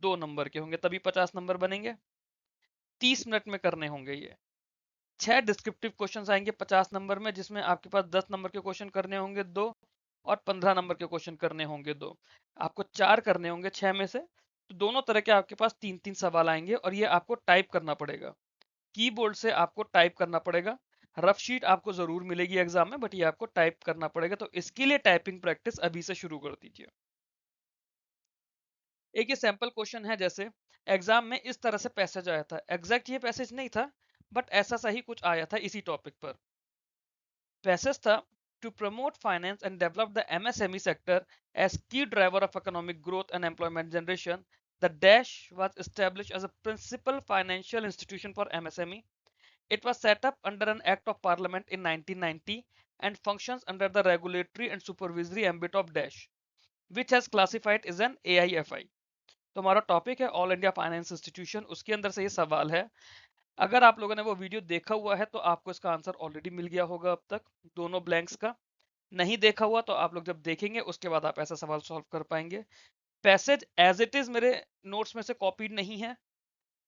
2 नंबर के होंगे, तभी 50 नंबर बनेंगे। 30 मिनट में करने होंगे ये। 6 डिस्क्रिप्टिव क्वेश्चन आएंगे 50 नंबर में, जिसमें आपके पास 10 नंबर के क्वेश्चन करने होंगे 2, और 15 नंबर के क्वेश्चन करने होंगे 2। आपको 4 करने होंगे 6 में से, तो दोनों तरह के आपके पास 3-3 सवाल आएंगे और ये आपको टाइप करना पड़ेगा, कीबोर्ड से आपको टाइप करना पड़ेगा। रफ शीट आपको जरूर मिलेगी एग्जाम में, बट ये आपको टाइप करना पड़ेगा, तो इसके लिए टाइपिंग प्रैक्टिस अभी से शुरू कर दीजिए। एक ये सैंपल क्वेश्चन है, जैसे एग्जाम में इस तरह से पैसेज आया था, एग्जैक्ट ये पैसेज नहीं था बट ऐसा सा ही कुछ आया था इसी टॉपिक पर। पैसेज था, to promote finance and develop the MSME sector as key driver of economic growth and employment generation, the dash was established as a principal financial institution for MSME. It was set up under an Act of Parliament in 1990 and functions under the regulatory and supervisory ambit of Dash, which has classified as an AIFI. तो हमारा topic है all India finance institution, उसके अंदर से ये सवाल है। अगर आप लोगों ने वो वीडियो देखा हुआ है तो आपको इसका आंसर ऑलरेडी मिल गया होगा अब तक, दोनों ब्लैंक्स का। नहीं देखा हुआ तो आप लोग जब देखेंगे उसके बाद आप ऐसा सवाल सॉल्व कर पाएंगे। पैसेज एज इट इज मेरे नोट्स में से कॉपीड नहीं है,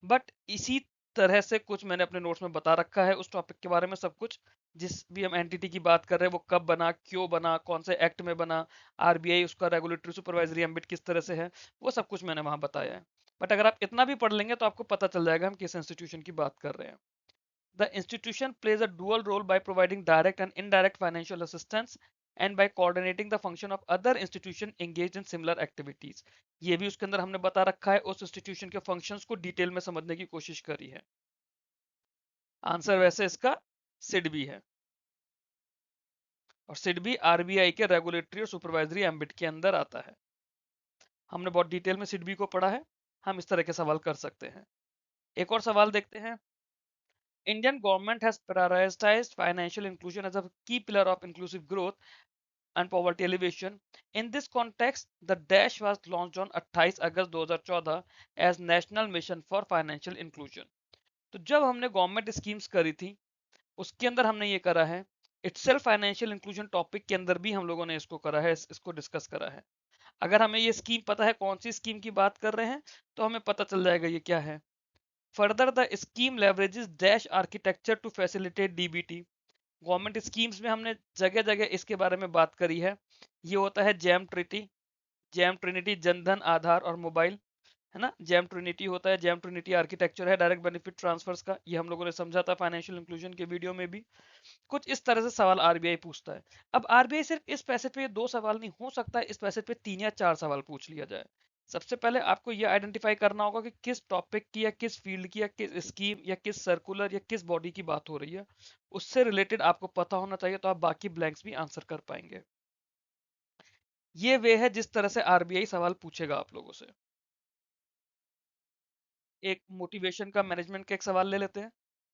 बट इसी तरह से कुछ मैंने अपने नोट्स में बता रखा है उस टॉपिक के बारे में सब कुछ। जिस भी हम एंटिटी की बात कर रहे हैं वो कब बना, क्यों बना, कौन से एक्ट में बना, आरबीआई उसका रेगुलेटरी सुपरवाइजरी एम्बिट किस तरह से है, वो सब कुछ मैंने वहां बताया है। बट अगर आप इतना भी पढ़ लेंगे तो आपको पता चल जाएगा हम किस इंस्टीट्यूशन की बात कर रहे हैं। The institution plays a dual role by providing direct and indirect financial assistance and by coordinating the function of other institutions engaged in similar activities. ये भी उसके अंदर हमने बता रखा है, उस इंस्टीट्यूशन के फंक्शंस को डिटेल में समझने की कोशिश करी है। आंसर वैसे इसका सिडबी है, और सिडबी आरबीआई के रेगुलेटरी और सुपरवाइजरी एम्बिट के अंदर आता है। हमने बहुत डिटेल में सिडबी को पढ़ा है, हम इस तरह के सवाल कर सकते हैं। एक और सवाल देखते हैं। Indian government has prioritized financial inclusion as a key pillar of inclusive growth and poverty alleviation. In this context, the Dash was launched on 28 August 2014 as National Mission for Financial Inclusion. तो जब हमने government schemes करी थी उसके अंदर हमने ये करा है, इटसेल्फ फाइनेंशियल इंक्लूजन टॉपिक के अंदर भी हम लोगों ने इसको करा है, इसको डिस्कस करा है। अगर हमें ये स्कीम पता है कौन सी स्कीम की बात कर रहे हैं तो हमें पता चल जाएगा ये क्या है। Further the scheme leverages dash architecture to facilitate DBT. Government schemes में हमने जगह जगह इसके बारे में बात करी है। ये होता है जैम ट्रिनिटी जनधन आधार और मोबाइल, है ना। जैम ट्रिनिटी होता है, जैम ट्रिनिटी आर्किटेक्चर है डायरेक्ट बेनिफिट ट्रांसफर्स का, ये हम लोगों ने समझा था फाइनेंशियल इंक्लूजन के वीडियो में भी। कुछ इस तरह से सवाल आरबीआई पूछता है। अब आरबीआई सिर्फ इस पैसे पे दो सवाल नहीं, हो सकता है इस पैसे पे 3 या 4 सवाल पूछ लिया जाए। सबसे पहले आपको यह आइडेंटिफाई करना होगा कि किस टॉपिक की या किस फील्ड की या किस स्कीम या किस सर्कुलर या किस बॉडी की बात हो रही है, उससे रिलेटेड आपको पता होना चाहिए, तो आप बाकी ब्लैंक्स भी आंसर कर पाएंगे। ये वे है जिस तरह से आरबीआई सवाल पूछेगा आप लोगों से। एक मोटिवेशन का मैनेजमेंट का एक सवाल ले लेते हैं।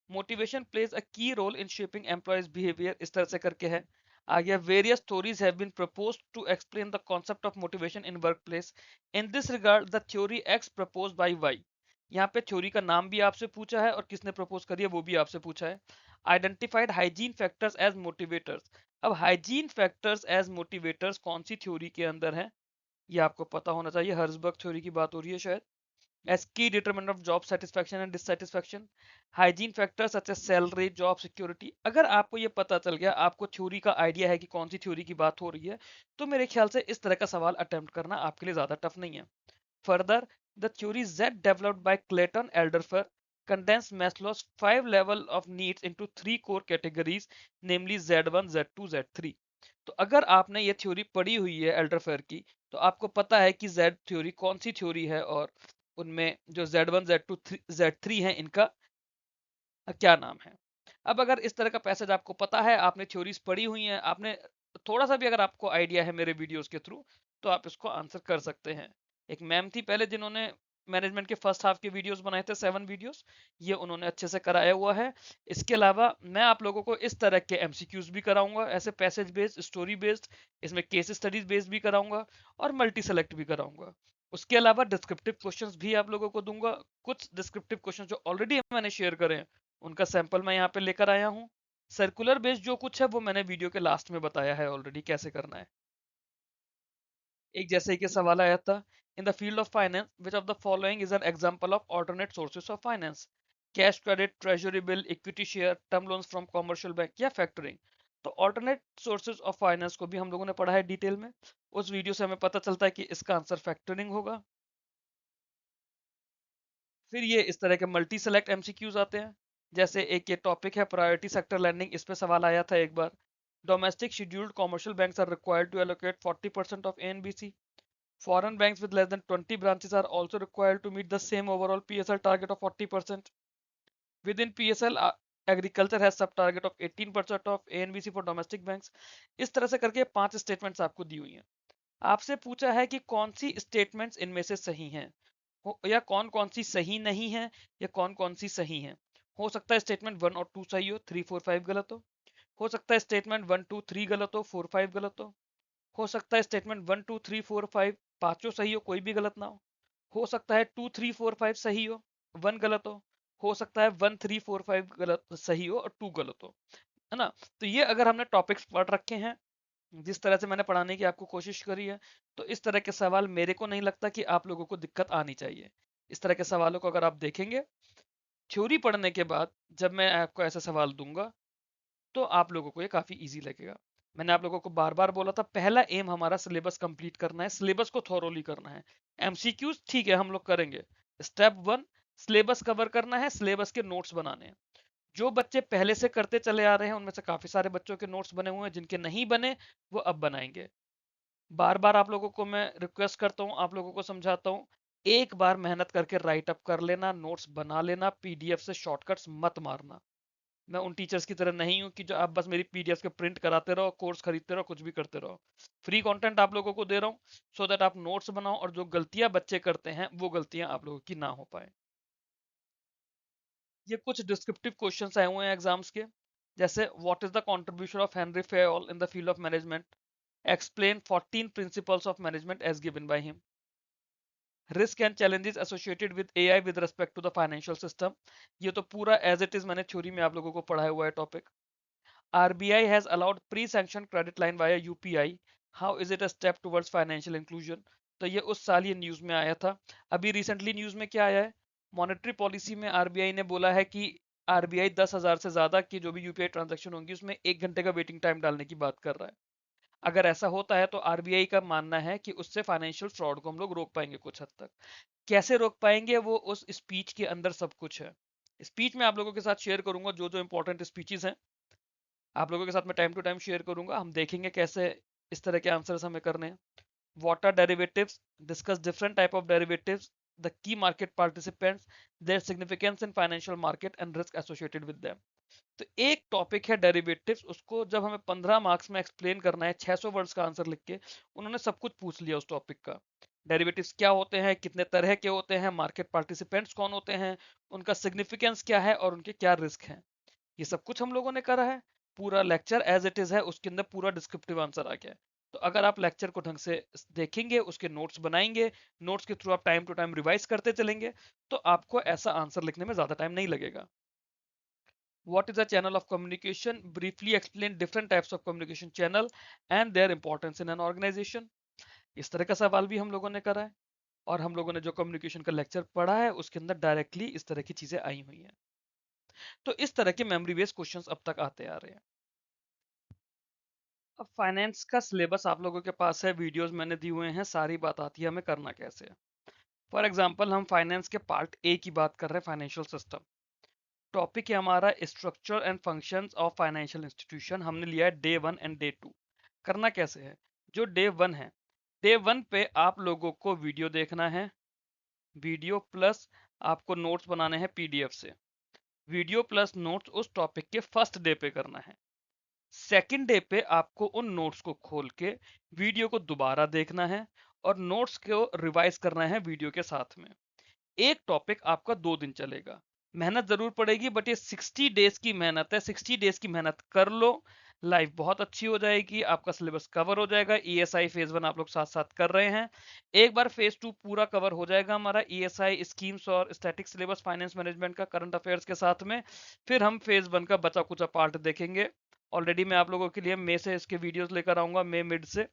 Motivation plays a key role in shaping employees behaviour, इस तरह से करके है। आगे various theories have been proposed to explain the concept of motivation in work place. In this regard the theory X propose by Y. यहाँ पे theory का नाम भी आपसे पूछा है और किसने प्रपोज करी है वो भी आपसे पूछा है। Identified hygiene factors as motivators. अब हाइजीन फैक्टर्स एज मोटिवेटर्स कौन सी थ्योरी के अंदर है ये आपको पता होना चाहिए। हर्जबर्ग थ्योरी की बात हो रही है शायद। as key determinant of job satisfaction and dissatisfaction, hygiene factors such as salary, job security। अगर आपको ये पता चल गया, आपको थ्योरी का आइडिया है कि कौन सी थ्योरी की बात हो रही है, तो मेरे ख्याल से इस तरह का सवाल अटेम्प्ट करना आपके लिए ज्यादा टफ नहीं है। Further the theory Z developed by Clayton Alderfer condensed Maslow's 5 level of needs into 3 core categories, namely Z1, Z2, Z3। तो अगर आपने ये थ्योरी पढ़ी हुई है एल्डरफेयर की, तो आपको पता है कि Z थ्योरी कौन सी थ्योरी है और उनमें जो Z1, Z2, Z3 है इनका क्या नाम है। अब अगर इस तरह का पैसेज आपको पता है, आपने थ्योरीज पढ़ी हुई हैं, आपने थोड़ा सा भी अगर आपको आइडिया है मेरे वीडियोस के थ्रू, तो आप इसको आंसर कर सकते हैं। एक मैम थी पहले जिन्होंने मैनेजमेंट के फर्स्ट हाफ के वीडियोस बनाए थे, 7 वीडियोस, ये उन्होंने अच्छे से कराया हुआ है। इसके अलावा मैं आप लोगों को इस तरह के एमसीक्यूज भी कराऊंगा, ऐसे पैसेज बेस्ड, स्टोरी बेस्ड, इसमें केस स्टडीज बेस्ड भी कराऊंगा और मल्टी सेलेक्ट भी कराऊंगा। उसके अलावा डिस्क्रिप्टिव क्वेश्चंस भी आप लोगों को दूंगा। कुछ डिस्क्रिप्टिव क्वेश्चन जो ऑलरेडी मैंने शेयर करे हैं उनका सैंपल मैं यहाँ पे लेकर आया हूँ। सर्कुलर बेस्ड जो कुछ है वो मैंने वीडियो के लास्ट में बताया है ऑलरेडी कैसे करना है। एक जैसे कि सवाल आया था, इन the field of finance which of the following is an example of alternate sources of finance. Cash credit, treasury bill, equity share, term loans from commercial bank या फैक्टरिंग। तो ऑल्टरनेट सोर्सेज ऑफ फाइनेंस को भी हम लोगों ने पढ़ा है detail में। उस वीडियो से हमें पता चलता है कि इसका आंसर फैक्टरिंग होगा। फिर ये इस तरह के मल्टी सेलेक्ट एमसीक्यूज आते हैं। जैसे एक ये टॉपिक है प्रायोरिटी सेक्टर लैंडिंग, इस पे सवाल आया था एक बार। Domestic scheduled commercial banks are required to allocate 40% of NBC. Foreign banks with less than 20 branches are also required to meet the same overall PSL target of 40%. Within PSL, agriculture has sub target of 18% of ANBC for domestic banks. इस तरह से करके 5 statements आपको दी हुई हैं। आपसे पूछा है कि कौन सी स्टेटमेंट्स इनमें से सही हैं, या कौन कौन सी सही नहीं है, या कौन कौन सी सही हैं। हो सकता है स्टेटमेंट 1 और 2 सही हो, 3 4 5 गलत हो सकता है स्टेटमेंट 1 2 3 गलत हो, 4 5 गलत हो सकता है स्टेटमेंट 1 2 3 4 5 पांचों सही हो, कोई भी गलत ना हो सकता है 2 3 4 5 सही हो, 1 गलत हो सकता है 1 3 4 5 गलत सही हो और 2 गलत हो, है ना। तो ये अगर हमने टॉपिक्स पढ़ रखे हैं, जिस तरह से मैंने पढ़ाने की आपको कोशिश करी है, तो इस तरह के सवाल मेरे को नहीं लगता कि आप लोगों को दिक्कत आनी चाहिए। इस तरह के सवालों को अगर आप देखेंगे थ्योरी पढ़ने के बाद, जब मैं आपको ऐसा सवाल दूंगा, तो आप लोगों को ये काफी इजी लगेगा। मैंने आप लोगों को बार बार बोला था, पहला एम हमारा सिलेबस कंप्लीट करना है, सिलेबस को थॉरोली करना है। एमसीक्यूज ठीक है हम लोग करेंगे, स्टेप 1 सिलेबस कवर करना है, सिलेबस के नोट्स बनाने हैं। जो बच्चे पहले से करते चले आ रहे हैं उनमें से काफी सारे बच्चों के नोट्स बने हुए हैं, जिनके नहीं बने वो अब बनाएंगे। बार बार आप लोगों को मैं रिक्वेस्ट करता हूँ, आप लोगों को समझाता हूँ, एक बार मेहनत करके राइट अप कर लेना, नोट्स बना लेना, पीडीएफ से शॉर्टकट्स मत मारना। मैं उन टीचर्स की तरह नहीं हूं कि जो आप बस मेरी पीडीएफ के प्रिंट कराते रहो, कोर्स खरीदते रहो, कुछ भी करते रहो। फ्री कंटेंट आप लोगों को दे रहा हूँ, सो दैट आप नोट्स बनाओ और जो गलतियां बच्चे करते हैं वो गलतियां आप लोगों की ना हो पाए। ये कुछ डिस्क्रिप्टिव क्वेश्चंस आए हुए हैं एग्जाम्स के, जैसे what is the contribution of Henry Fayol in the field of management, explain 14 principles of management as given by him, risk and challenges associated with AI with respect to the financial system. ये तो पूरा as it is मैंने theory में आप लोगों को पढ़ाया हुआ है topic. RBI has allowed pre-sanctioned credit line via UPI. How is it a step towards financial inclusion? तो ये उस साल ये न्यूज में आया था। अभी रिसेंटली न्यूज में क्या आया है, मॉनेटरी पॉलिसी में आरबीआई ने बोला है कि आरबीआई 10,000 से ज्यादा की जो भी यूपीआई ट्रांजेक्शन होंगी उसमें 1 घंटे का वेटिंग टाइम डालने की बात कर रहा है। अगर ऐसा होता है तो आरबीआई का मानना है कि उससे फाइनेंशियल फ्रॉड को हम लोग रोक पाएंगे कुछ हद तक। कैसे रोक पाएंगे वो उस स्पीच के अंदर सब कुछ है। स्पीच में आप लोगों के साथ शेयर करूंगा जो जो इंपॉर्टेंट स्पीचेस हैं, आप लोगों के साथ मैं टाइम टू टाइम शेयर करूंगा, हम देखेंगे कैसे इस तरह के आंसर्स हमें करने हैं। What are derivatives, discuss different type of derivatives, the key market participants, their significance in financial market and risk associated with them. तो एक टॉपिक है डेरिवेटिव्स, उसको जब हमें 15 मार्क्स में एक्सप्लेन करना है 600 वर्ड्स का आंसर लिख के, उन्होंने सब कुछ पूछ लिया उस टॉपिक का। डेरिवेटिव्स क्या होते हैं, कितने तरह के होते हैं, मार्केट पार्टिसिपेंट्स कौन होते हैं, उनका सिग्निफिकेंस क्या है और उनके क्या रिस्क हैं, ये सब कुछ हम लोगों ने करा है। पूरा लेक्चर एज इट इज है, उसके अंदर पूरा डिस्क्रिप्टिव आंसर आ गया है। तो अगर आप लेक्चर को ढंग से देखेंगे, उसके नोट्स बनाएंगे, नोट्स के थ्रू आप टाइम टू टाइम रिवाइज करते चलेंगे, तो आपको ऐसा आंसर लिखने में ज्यादा टाइम नहीं लगेगा। What is a channel of communication? Briefly explain different types of communication channel and their importance in an organization. इस तरह का सवाल भी हम लोगों ने करा है, और हम लोगों ने जो कम्युनिकेशन का लेक्चर पढ़ा है उसके अंदर डायरेक्टली इस तरह की चीजें आई हुई हैं। तो इस तरह के मेमोरी बेस्ड क्वेश्चंस अब तक आते आ रहे हैं। अब फाइनेंस का सिलेबस आप लोगों के पास है, वीडियोस मैंने दी हुए हैं, सारी बात आती है हमें करना कैसे है। फॉर एग्जांपल हम फाइनेंस के पार्ट ए की बात कर रहे हैं, फाइनेंशियल सिस्टम। टॉपिक है हमारा structure and functions of financial institution. हमने लिया है डे 1 एंड डे 2। करना कैसे है, जो डे 1 है, डे 1 पे आप लोगों को वीडियो देखना है, वीडियो प्लस आपको नोट्स बनाने हैं पीडीएफ से। वीडियो प्लस नोट्स उस टॉपिक के फर्स्ट डे पे करना है। सेकंड डे पे आपको उन नोट्स को खोल के वीडियो को दोबारा देखना है और नोट्स को रिवाइज करना है वीडियो के साथ में। एक टॉपिक आपका 2 दिन चलेगा, मेहनत जरूर पड़ेगी, बट ये 60 डेज की मेहनत है। 60 डेज की मेहनत कर लो, लाइफ बहुत अच्छी हो जाएगी, आपका सिलेबस कवर हो जाएगा। ईएसआई फेज 1 आप लोग साथ साथ कर रहे हैं, एक बार फेज 2 पूरा कवर हो जाएगा हमारा ईएसआई स्कीम्स और स्टैटिक सिलेबस फाइनेंस मैनेजमेंट का करंट अफेयर्स के साथ में। फिर हम फेज 1 का बचा कुचा पार्ट देखेंगे। ऑलरेडी मैं आप लोगों के लिए मई से इसके वीडियोस लेकर आऊंगा, मई मिड से।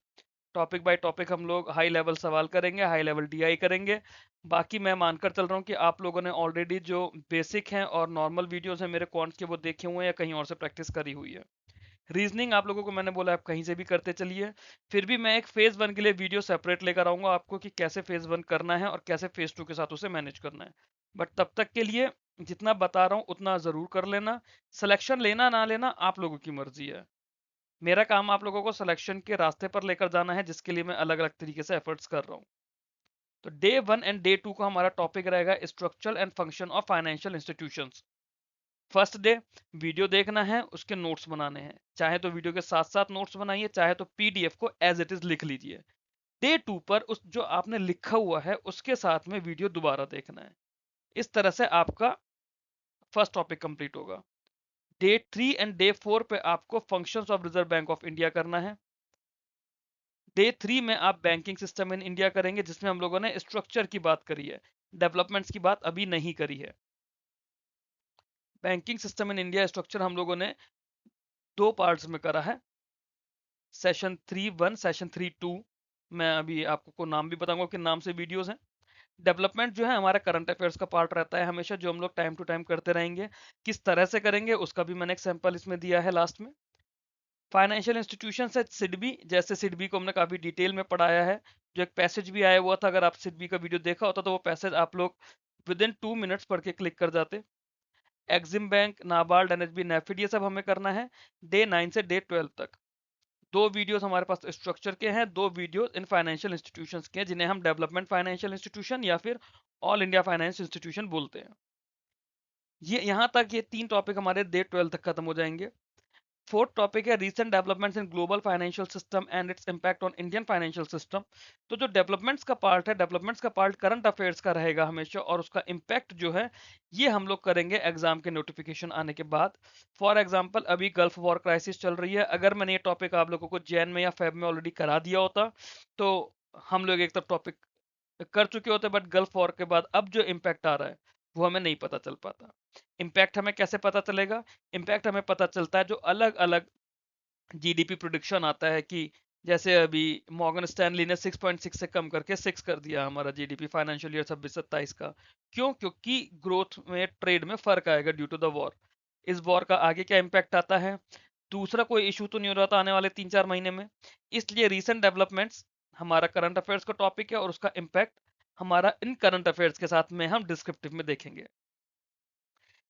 टॉपिक बाय टॉपिक हम लोग हाई लेवल सवाल करेंगे, हाई लेवल डीआई करेंगे। बाकी मैं मानकर चल रहा हूँ कि आप लोगों ने ऑलरेडी जो बेसिक हैं और नॉर्मल वीडियोस हैं मेरे कॉन्ट्स के, वो देखे हुए हैं या कहीं और से प्रैक्टिस करी हुई है। रीजनिंग आप लोगों को मैंने बोला आप कहीं से भी करते चलिए। फिर भी मैं एक फेज 1 के लिए वीडियो सेपरेट लेकर आऊंगा आपको कि कैसे फेज 1 करना है और कैसे फेज 2 के साथ उसे मैनेज करना है। बट तब तक के लिए जितना बता रहा हूँ उतना जरूर कर लेना। सिलेक्शन लेना ना लेना आप लोगों की मर्जी है। मेरा काम आप लोगों को सिलेक्शन के रास्ते पर लेकर जाना है, जिसके लिए मैं अलग अलग तरीके से एफर्ट्स कर रहा हूँ। तो डे 1 एंड डे 2 का हमारा टॉपिक रहेगा structure and function of financial institutions. First day video देखना है, उसके नोट्स बनाने हैं। चाहे तो वीडियो के साथ साथ नोट्स बनाइए, चाहे तो पीडीएफ को एज इट इज लिख लीजिए। डे 2 पर उस जो आपने लिखा हुआ है उसके साथ में वीडियो दोबारा देखना है। इस तरह से आपका फर्स्ट टॉपिक कंप्लीट होगा। डे 3 एंड डे 4 पे आपको functions of reserve bank of India करना है। डे 3 में आप बैंकिंग सिस्टम इन इंडिया करेंगे, जिसमें हम लोगों ने स्ट्रक्चर की बात करी है, डेवलपमेंट्स की बात अभी नहीं करी है। Banking system in India structure हम लोगों ने 2 पार्ट्स में करा है, सेशन 3.1 सेशन 3.2। मैं अभी आपको नाम भी बताऊंगा कि नाम से वीडियोस हैं। डेवलपमेंट जो है हमारा करंट अफेयर्स का पार्ट रहता है हमेशा, जो हम लोग टाइम टू टाइम करते रहेंगे। किस तरह से करेंगे उसका भी मैंने एक सैंपल इसमें दिया है लास्ट में। फाइनेंशियल इंस्टीट्यूशन है सिडबी, जैसे सिडबी को हमने काफी डिटेल में पढ़ाया है। जो एक पैसेज भी आया हुआ था, अगर आप सिडबी का वीडियो देखा होता तो वो पैसेज आप लोग विद इन 2 मिनट्स पढ़ के क्लिक कर जाते। Exim bank, NABARD, NHB, NAFED, ये सब हमें करना है डे 9 से डे 12 तक। 2 वीडियोस हमारे पास स्ट्रक्चर के हैं, 2 वीडियोस इन फाइनेंशियल इंस्टीट्यूशंस के हैं, जिन्हें हम डेवलपमेंट फाइनेंशियल इंस्टीट्यूशन या फिर ऑल इंडिया फाइनेंस इंस्टीट्यूशन बोलते हैं। ये यहाँ तक ये 3 टॉपिक हमारे डे 12 तक खत्म हो जाएंगे। फोर्थ टॉपिक है recent developments in global financial system and its impact on Indian financial system. तो जो डेवलपमेंट्स का पार्ट है, डेवलपमेंट्स का पार्ट करंट अफेयर्स का रहेगा हमेशा, और उसका इम्पैक्ट जो है ये हम लोग करेंगे एग्जाम के नोटिफिकेशन आने के बाद। फॉर एग्जाम्पल अभी गल्फ वॉर क्राइसिस चल रही है, अगर मैंने ये टॉपिक आप लोगों को जैन में या फेब में ऑलरेडी करा दिया होता तो हम लोग एक तरफ टॉपिक कर चुके होते, बट गल्फ वॉर के बाद अब जो इम्पैक्ट आ रहा है वो हमें नहीं पता चल पाता। इम्पैक्ट हमें कैसे पता चलेगा? इम्पैक्ट हमें पता चलता है जो अलग अलग जीडीपी प्रोडिक्शन आता है, कि जैसे अभी मॉर्गन स्टैनली ने 6.6 से कम करके 6 कर दिया हमारा जीडीपी फाइनेंशियल ईयर 26-27 का। क्यों? क्योंकि ग्रोथ में, ट्रेड में फर्क आएगा ड्यू टू द वॉर। इस वॉर का आगे क्या इम्पैक्ट आता है? दूसरा कोई इशू तो नहीं हो रहा था आने वाले 3-4 महीने में, इसलिए रीसेंट डेवलपमेंट्स हमारा करंट अफेयर्स का टॉपिक है, और उसका इम्पैक्ट हमारा इन करंट अफेयर्स के साथ में हम डिस्क्रिप्टिव में देखेंगे।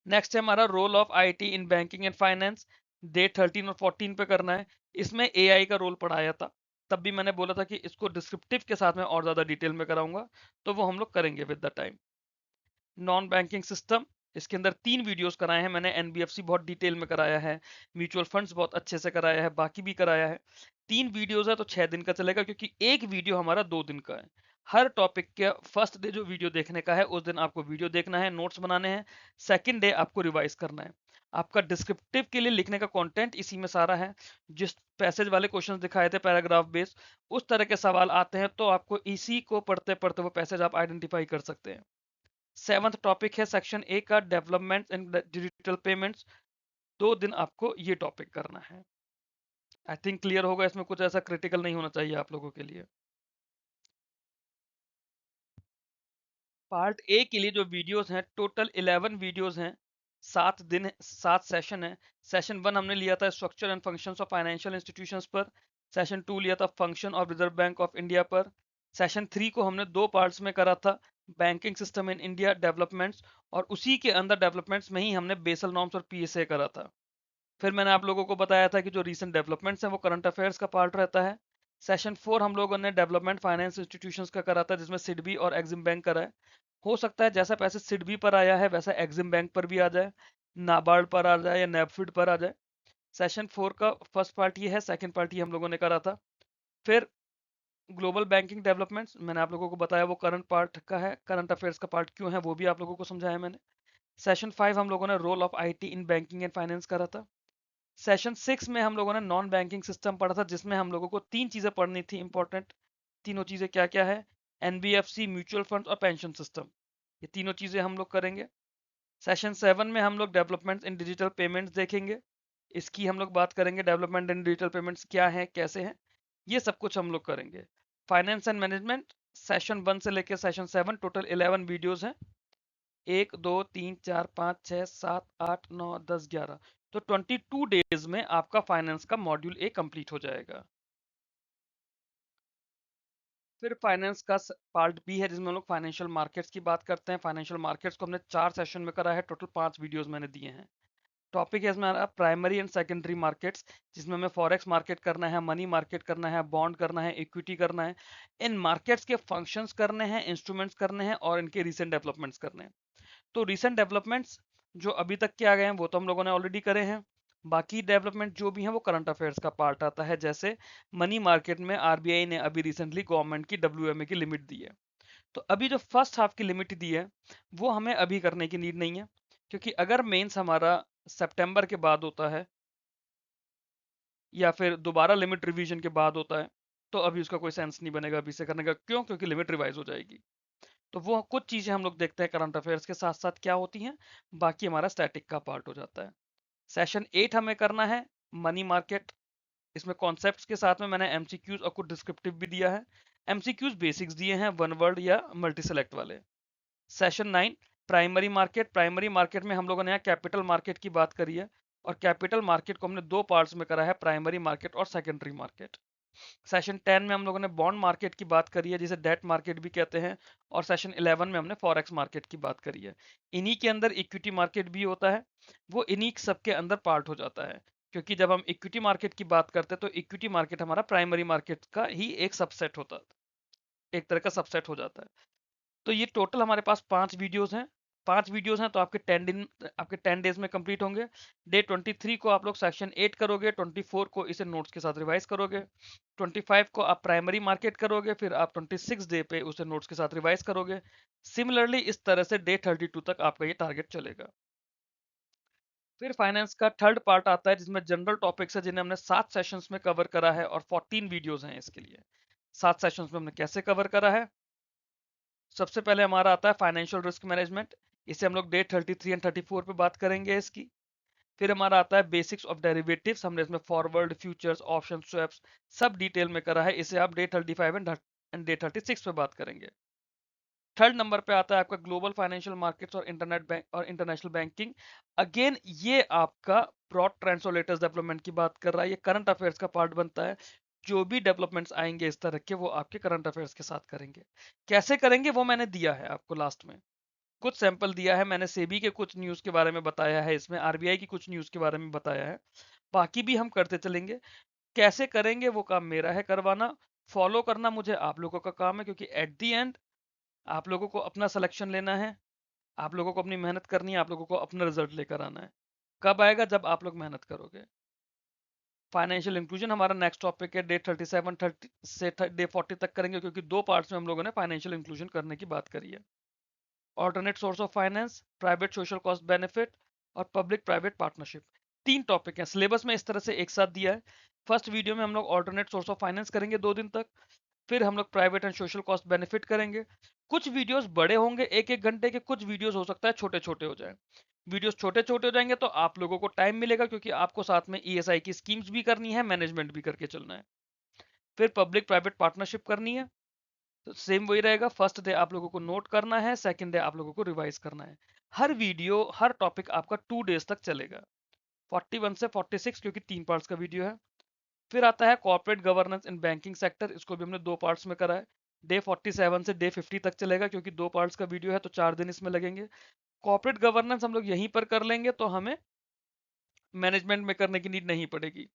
नेक्स्ट है हमारा role of IT in banking and finance. Day 13 और 14 पे करना है। इसमें एआई का रोल पढ़ाया था, तब भी मैंने बोला था कि इसको डिस्क्रिप्टिव के साथ में और ज्यादा डिटेल में कराऊंगा, तो वो हम लोग करेंगे with the time. Non banking system, इसके अंदर 3 वीडियोस कराए हैं मैंने। एनबीएफसी बहुत डिटेल में कराया है, म्यूचुअल फंड्स बहुत अच्छे से कराया है, बाकी भी कराया है। 3 वीडियोस है तो 6 दिन का चलेगा, क्योंकि एक वीडियो हमारा 2 दिन का है। हर टॉपिक के फर्स्ट डे जो वीडियो देखने का है उस दिन आपको वीडियो देखना है, नोट्स बनाने हैं। सेकंड डे आपको रिवाइज करना है। आपका डिस्क्रिप्टिव के लिए लिखने का कंटेंट इसी में सारा है। जिस पैसेज वाले क्वेश्चंस दिखाए थे पैराग्राफ बेस्ड, उस तरह के सवाल आते हैं, तो आपको इसी को पढ़ते पढ़ते वो पैसेज आप आइडेंटिफाई कर सकते हैं। 7th टॉपिक है सेक्शन ए का, डेवलपमेंट इन डिजिटल पेमेंट्स। 2 दिन आपको ये टॉपिक करना है। आई थिंक क्लियर होगा, इसमें कुछ ऐसा क्रिटिकल नहीं होना चाहिए आप लोगों के लिए। पार्ट ए के लिए जो वीडियोस हैं, टोटल 11 वीडियोस हैं। 7 दिन 7 सेशन है। सेशन 1 हमने लिया था structure and functions of financial institutions पर। सेशन 2 लिया था function of reserve bank of India पर। सेशन 3 को हमने 2 पार्ट्स में करा था, banking system in India developments, और उसी के अंदर डेवलपमेंट्स में ही हमने बेसल नॉर्म्स और पीएसए करा था। फिर मैंने आप लोगों को बताया था कि जो रीसेंट डेवलपमेंट्स हैं वो करंट अफेयर्स का पार्ट रहता है। सेशन 4 हम लोगों ने डेवलपमेंट फाइनेंस इंस्टीट्यूशंस का करा था, जिसमें सिडबी और एक्सिम बैंक करा है। हो सकता है जैसा पैसे सिडबी पर आया है वैसा एक्सिम बैंक पर भी आ जाए, नाबार्ड पर आ जाए या नेफिड पर आ जाए। सेशन 4 का फर्स्ट पार्ट ये है, सेकंड पार्ट ये हम लोगों ने करा था। फिर ग्लोबल बैंकिंग डेवलपमेंट्स मैंने आप लोगों को बताया वो करंट पार्ट का है, करंट अफेयर्स का पार्ट क्यों है वो भी आप लोगों को समझाया मैंने। सेशन 5 हम लोगों ने role of IT in banking and finance करा था। सेशन 6 में हम लोगों ने नॉन बैंकिंग सिस्टम पढ़ा था, जिसमें हम लोगों को 3 चीजें पढ़नी थी इंपॉर्टेंट। तीनों चीजें क्या क्या है? एनबीएफसी, म्यूचुअल फंड और पेंशन सिस्टम। ये तीनों चीजें हम लोग करेंगे। सेशन 7 में हम लोग डेवलपमेंट्स इन डिजिटल पेमेंट्स देखेंगे। इसकी हम लोग बात करेंगे, डेवलपमेंट इन डिजिटल पेमेंट्स क्या है, कैसे हैं, ये सब कुछ हम लोग करेंगे। फाइनेंस एंड मैनेजमेंट, सेशन 1 से लेकर सेशन 7 टोटल 11 वीडियोस हैं। 1 2 3 4 5 6 7 8 9 10 11, तो 22 डेज में आपका फाइनेंस का मॉड्यूल ए कंप्लीट हो जाएगा। फिर फाइनेंस का पार्ट बी है जिसमें हम लोग फाइनेंशियल मार्केट्स की बात करते हैं। फाइनेंशियल मार्केट्स को हमने 4 सेशन में करा है, टोटल 5 वीडियोस मैंने दिए हैं। टॉपिक है इसमें हमारा प्राइमरी एंड सेकेंडरी मार्केट्स, जिसमें हमें फॉरेक्स मार्केट करना है, मनी मार्केट करना है, बॉन्ड करना है, इक्विटी करना है। इन मार्केट्स के फंक्शंस करने हैं, इंस्ट्रूमेंट्स करने हैं और इनके रीसेंट डेवलपमेंट्स करने हैं। तो रीसेंट डेवलपमेंट्स जो अभी तक के आ गए हैं वो तो हम लोगों ने ऑलरेडी करे हैं। बाकी डेवलपमेंट जो भी हैं वो करंट अफेयर्स का पार्ट आता है। जैसे मनी मार्केट में आरबीआई ने अभी रिसेंटली गवर्नमेंट की डब्ल्यूएमए की लिमिट दी है। तो अभी जो फर्स्ट हाफ की लिमिट दी है वो हमें अभी करने की नीड नहीं है, क्योंकि अगर मेंस हमारा सितंबर के बाद होता है या फिर दोबारा लिमिट रिवीजन के बाद होता है, तो अभी उसका कोई सेंस नहीं बनेगा अभी से करने का। क्यों? क्योंकि लिमिट रिवाइज हो जाएगी। तो वो कुछ चीजें हम लोग देखते हैं करंट अफेयर्स के साथ साथ क्या होती हैं, बाकी हमारा स्टैटिक का पार्ट हो जाता है। सेशन 8 हमें करना है मनी मार्केट। इसमें कॉन्सेप्ट्स के साथ में मैंने एमसीक्यूज और कुछ डिस्क्रिप्टिव भी दिया है। एमसीक्यूज बेसिक्स दिए हैं, वन वर्ड या मल्टी सेलेक्ट वाले। Session 9 primary market. Primary market में हम लोगों ने यहाँ कैपिटल मार्केट की बात करी है, और कैपिटल मार्केट को हमने 2 पार्ट्स में करा है, प्राइमरी मार्केट और सेकेंडरी मार्केट। सेशन 10 में हम लोगों ने बॉन्ड मार्केट की बात करी है, जिसे डेट मार्केट भी कहते हैं। और सेशन 11 में हमने फॉरेक्स मार्केट की बात करी है। इन्हीं के अंदर इक्विटी मार्केट भी होता है, वो इन्हीं सबके अंदर पार्ट हो जाता है। क्योंकि जब हम इक्विटी मार्केट की बात करते हैं तो इक्विटी मार्केट हमारा प्राइमरी मार्केट का ही एक सबसेट होता है, एक तरह का सबसेट हो जाता है। तो ये टोटल हमारे पास 5 वीडियोस हैं। 5 वीडियोस हैं तो आपके 10 डेज में कंप्लीट होंगे। डे 23 को आप लोग सेक्शन 8 करोगे, 24 को इसे नोट्स के साथ रिवाइज करोगे, 25 को आप प्राइमरी मार्केट करोगे, फिर आप 26 डे पे उसे नोट्स के साथ रिवाइज करोगे। सिमिलरली इस तरह से डे 32 तक आपका ये टारगेट चलेगा। फिर फाइनेंस का थर्ड पार्ट आता है जिसमें जनरल टॉपिक्स है, जिन्हें हमने 7 सेशंस में कवर करा है और 14 वीडियोस हैं इसके लिए। 7 सेशंस में हमने कैसे कवर करा है? सबसे पहले हमारा आता है फाइनेंशियल रिस्क मैनेजमेंट। इसे हम लोग डे 33 एंड 34 पे बात करेंगे इसकी। फिर हमारा आता है बेसिक्स ऑफ डेरिवेटिव्स। हमने इसमें फॉरवर्ड, फ्यूचर्स, ऑप्शन, स्वैप्स सब डिटेल में करा है। इसे आप डे 35 एंड डे 36 पे बात करेंगे। थर्ड नंबर पे आता है आपका ग्लोबल फाइनेंशियल मार्केट्स और इंटरनेट बैंक और इंटरनेशनल बैंकिंग। अगेन ये आपका ब्रॉड ट्रेंड्स और लेटेस्ट डेवलपमेंट की बात कर रहा है। ये करंट अफेयर्स का पार्ट बनता है। जो भी डेवलपमेंट्स आएंगे इस तरह के, वो आपके करंट अफेयर्स के साथ करेंगे। कैसे करेंगे वो मैंने दिया है आपको लास्ट में, कुछ सैंपल दिया है मैंने। सेबी के कुछ न्यूज के बारे में बताया है, इसमें आरबीआई की कुछ न्यूज के बारे में बताया है। बाकी भी हम करते चलेंगे। कैसे करेंगे वो काम मेरा है करवाना, फॉलो करना मुझे आप लोगों का काम है, क्योंकि एट द एंड आप लोगों को अपना सिलेक्शन लेना है, आप लोगों को अपनी मेहनत करनी है, आप लोगों को अपना रिजल्ट लेकर आना है। कब आएगा? जब आप लोग मेहनत करोगे। फाइनेंशियल इंक्लूजन हमारा नेक्स्ट टॉपिक है। डे 37 30 से डे 40 तक करेंगे, क्योंकि 2 पार्ट्स में हम लोगों ने फाइनेंशियल इंक्लूजन करने की बात करी है। Alternate source of finance, private social cost benefit और पब्लिक प्राइवेट पार्टनरशिप, 3 टॉपिक हैं। सिलेबस में इस तरह से एक साथ दिया है। फर्स्ट वीडियो में हम लोग ऑल्टरनेट सोर्स ऑफ फाइनेंस करेंगे 2 दिन तक। फिर हम लोग private and social cost benefit करेंगे। कुछ वीडियोस बड़े होंगे 1-1 घंटे के, कुछ वीडियोस हो सकता है छोटे छोटे हो जाए। वीडियोस छोटे छोटे हो जाएंगे तो आप लोगों को टाइम मिलेगा, क्योंकि आपको साथ में ईएसआई की स्कीम्स भी करनी है, मैनेजमेंट भी करके चलना है। फिर पब्लिक प्राइवेट पार्टनरशिप करनी है, तो सेम वही रहेगा। फर्स्ट डे आप लोगों को नोट करना है, सेकंड डे आप लोगों को रिवाइज करना है। हर वीडियो, हर टॉपिक आपका 2 डेज तक चलेगा, 41 से 46, क्योंकि 3 पार्ट्स का वीडियो है। फिर आता है corporate governance in banking sector. इसको भी हमने 2 पार्ट्स में करा है। डे 47 से डे 50 तक चलेगा, क्योंकि 2 पार्ट्स का वीडियो है तो 4 दिन इसमें लगेंगे। कॉर्पोरेट गवर्नेंस हम लोग यहीं पर कर लेंगे, तो हमें मैनेजमेंट में करने की नीड नहीं पड़ेगी।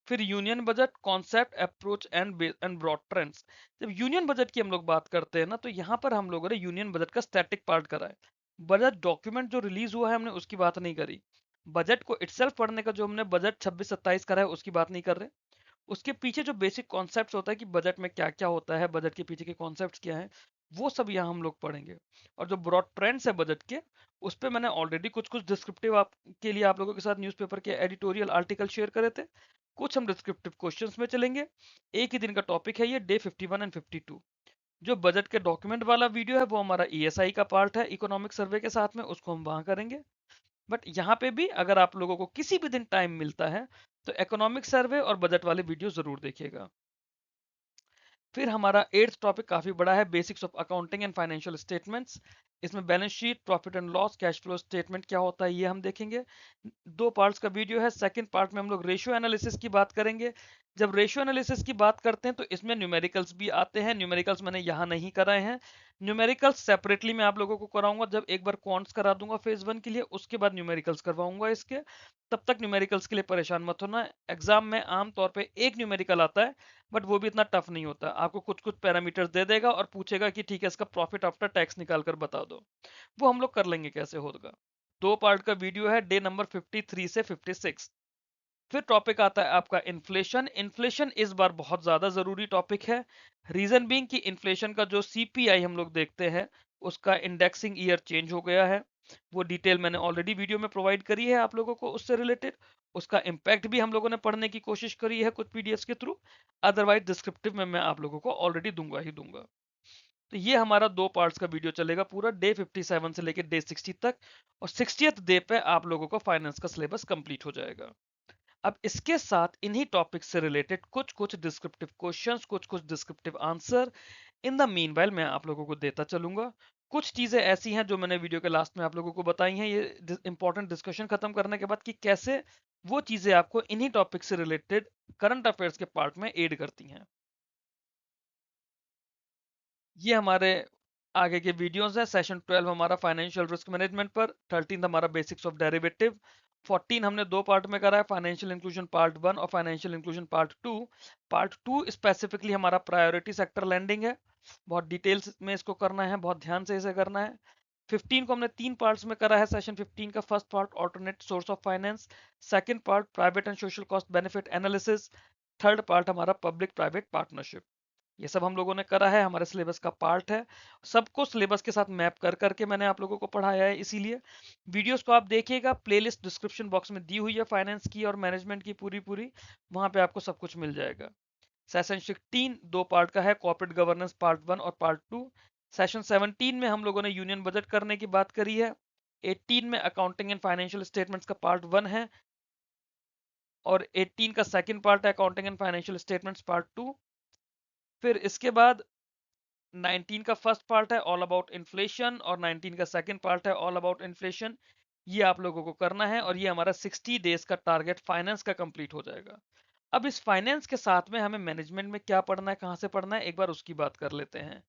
फिर union budget, concept, approach and broad trends. जब यूनियन बजट की हम लोग बात करते हैं ना, तो यहाँ पर हम लोगों ने यूनियन बजट का स्टैटिक पार्ट करा है। बजट डॉक्यूमेंट जो रिलीज हुआ है हमने उसकी बात नहीं करी। बजट को इटसेल्फ पढ़ने का, जो हमने बजट 26-27 करा है उसकी बात नहीं कर रहे। उसके पीछे जो बेसिक कॉन्सेप्ट्स होता है कि बजट में क्या क्या होता है, बजट के पीछे के कॉन्सेप्ट्स क्या है, वो सब यहाँ हम लोग पढ़ेंगे। और जो ब्रॉड ट्रेंड्स है बजट के, उस पर मैंने ऑलरेडी कुछ कुछ डिस्क्रिप्टिव आप के लिए आप लोगों के साथ न्यूज़पेपर के एडिटोरियल आर्टिकल शेयर करे थे। कुछ हम डिस्क्रिप्टिव क्वेश्चंस में चलेंगे। एक ही दिन का टॉपिक है ये, डे 51 एंड 52। जो बजट के डॉक्यूमेंट वाला वीडियो है वो हमारा ईएसआई का पार्ट है, इकोनॉमिक सर्वे के साथ में, उसको हम वहां करेंगे। बट यहाँ पे भी अगर आप लोगों को किसी भी दिन टाइम मिलता है तो इकोनॉमिक सर्वे और बजट वाले वीडियो जरूर देखिएगा। फिर हमारा 8th टॉपिक काफी बड़ा है, basics of accounting and financial statements. इसमें balance sheet, profit and loss, cash flow statement क्या होता है ये हम देखेंगे। 2 पार्ट्स का वीडियो है। सेकंड पार्ट में हम लोग रेशियो एनालिसिस की बात करेंगे। जब रेशियो एनालिसिस की बात करते हैं तो इसमें न्यूमेरिकल्स भी आते हैं। न्यूमेरिकल्स मैंने यहाँ नहीं कराए हैं। न्यूमेरिकल्स सेपरेटली मैं आप लोगों को कराऊंगा। जब एक बार क्वांट्स करा दूंगा फेज 1 के लिए, उसके बाद न्यूमेरिकल्स करवाऊंगा इसके। तब तक न्यूमेरिकल्स के लिए परेशान मत होना। एग्जाम में आमतौर पे एक न्यूमेरिकल आता है, बट वो भी इतना टफ नहीं होता। आपको कुछ कुछ पैरामीटर्स दे देगा और पूछेगा कि ठीक है इसका प्रॉफिट आफ्टर टैक्स निकाल कर बता दो। वो हम लोग कर लेंगे कैसे होगा। 2 पार्ट का वीडियो है, डे नंबर 53 से 56। फिर टॉपिक आता है आपका इन्फ्लेशन। इन्फ्लेशन इस बार बहुत ज्यादा जरूरी टॉपिक है। रीजन बीइंग कि इन्फ्लेशन का जो सीपीआई हम लोग देखते हैं, उसका इंडेक्सिंग ईयर चेंज हो गया है। वो डिटेल मैंने ऑलरेडी वीडियो में प्रोवाइड करी है आप लोगों को उससे रिलेटेड। उसका इम्पैक्ट भी हम लोगों ने पढ़ने की कोशिश करी है कुछ पीडीएफ के थ्रू। अदरवाइज डिस्क्रिप्टिव में मैं आप लोगों को ऑलरेडी दूंगा ही दूंगा। तो ये हमारा 2 पार्ट्स का वीडियो चलेगा पूरा डे 57 से लेकर डे 60 तक। और 60th डे पे आप लोगों को फाइनेंस का सिलेबस कंप्लीट हो जाएगा। अब इसके साथ इन्हीं टॉपिक्स से रिलेटेड कुछ कुछ डिस्क्रिप्टिव क्वेश्चंस, कुछ कुछ descriptive answer in the meanwhile मैं आप लोगों को देता चलूंगा। कुछ चीजें ऐसी हैं जो मैंने वीडियो के लास्ट में आप लोगों को बताई हैं, ये इंपॉर्टेंट डिस्कशन खत्म करने के बाद, कि कैसे वो चीजें आपको इन्हीं टॉपिक से रिलेटेड करंट अफेयर्स के पार्ट में एड करती हैं। ये हमारे आगे के वीडियोस हैं। सेशन 12 हमारा फाइनेंशियल रिस्क मैनेजमेंट पर, 13 हमारा बेसिक्स ऑफ डेरिवेटिव, 14 हमने 2 पार्ट में करा है, फाइनेंशियल इंक्लूजन पार्ट 1 और financial inclusion part 2। Part 2 specifically हमारा प्रायोरिटी सेक्टर लैंडिंग है। बहुत डिटेल्स में इसको करना है, बहुत ध्यान से इसे करना है। 15 को हमने 3 पार्ट्स में करा है। सेशन 15 का first part alternate source of finance, second part private and social cost benefit analysis, third part हमारा पब्लिक प्राइवेट पार्टनरशिप। ये सब हम लोगों ने करा है, हमारे सिलेबस का पार्ट है। सबको सिलेबस के साथ मैप कर करके मैंने आप लोगों को पढ़ाया है। इसीलिए वीडियोस को आप देखिएगा, प्लेलिस्ट डिस्क्रिप्शन बॉक्स में दी हुई है फाइनेंस की और मैनेजमेंट की पूरी पूरी, वहां पे आपको सब कुछ मिल जाएगा। सेशन 16 2 पार्ट का है, कॉर्पोरेट गवर्नेंस पार्ट 1 और पार्ट 2। सेशन 17 में हम लोगों ने यूनियन बजट करने की बात करी है। 18 में अकाउंटिंग एंड फाइनेंशियल स्टेटमेंट्स का पार्ट 1 है, और 18 का सेकंड पार्ट है accounting and financial statements part 2। फिर इसके बाद 19 का फर्स्ट पार्ट है ऑल अबाउट इन्फ्लेशन, और 19 का सेकंड पार्ट है ऑल अबाउट इन्फ्लेशन। ये आप लोगों को करना है, और ये हमारा 60 डेज का टारगेट फाइनेंस का कंप्लीट हो जाएगा। अब इस फाइनेंस के साथ में हमें मैनेजमेंट में क्या पढ़ना है, कहाँ से पढ़ना है, एक बार उसकी बात कर लेते हैं।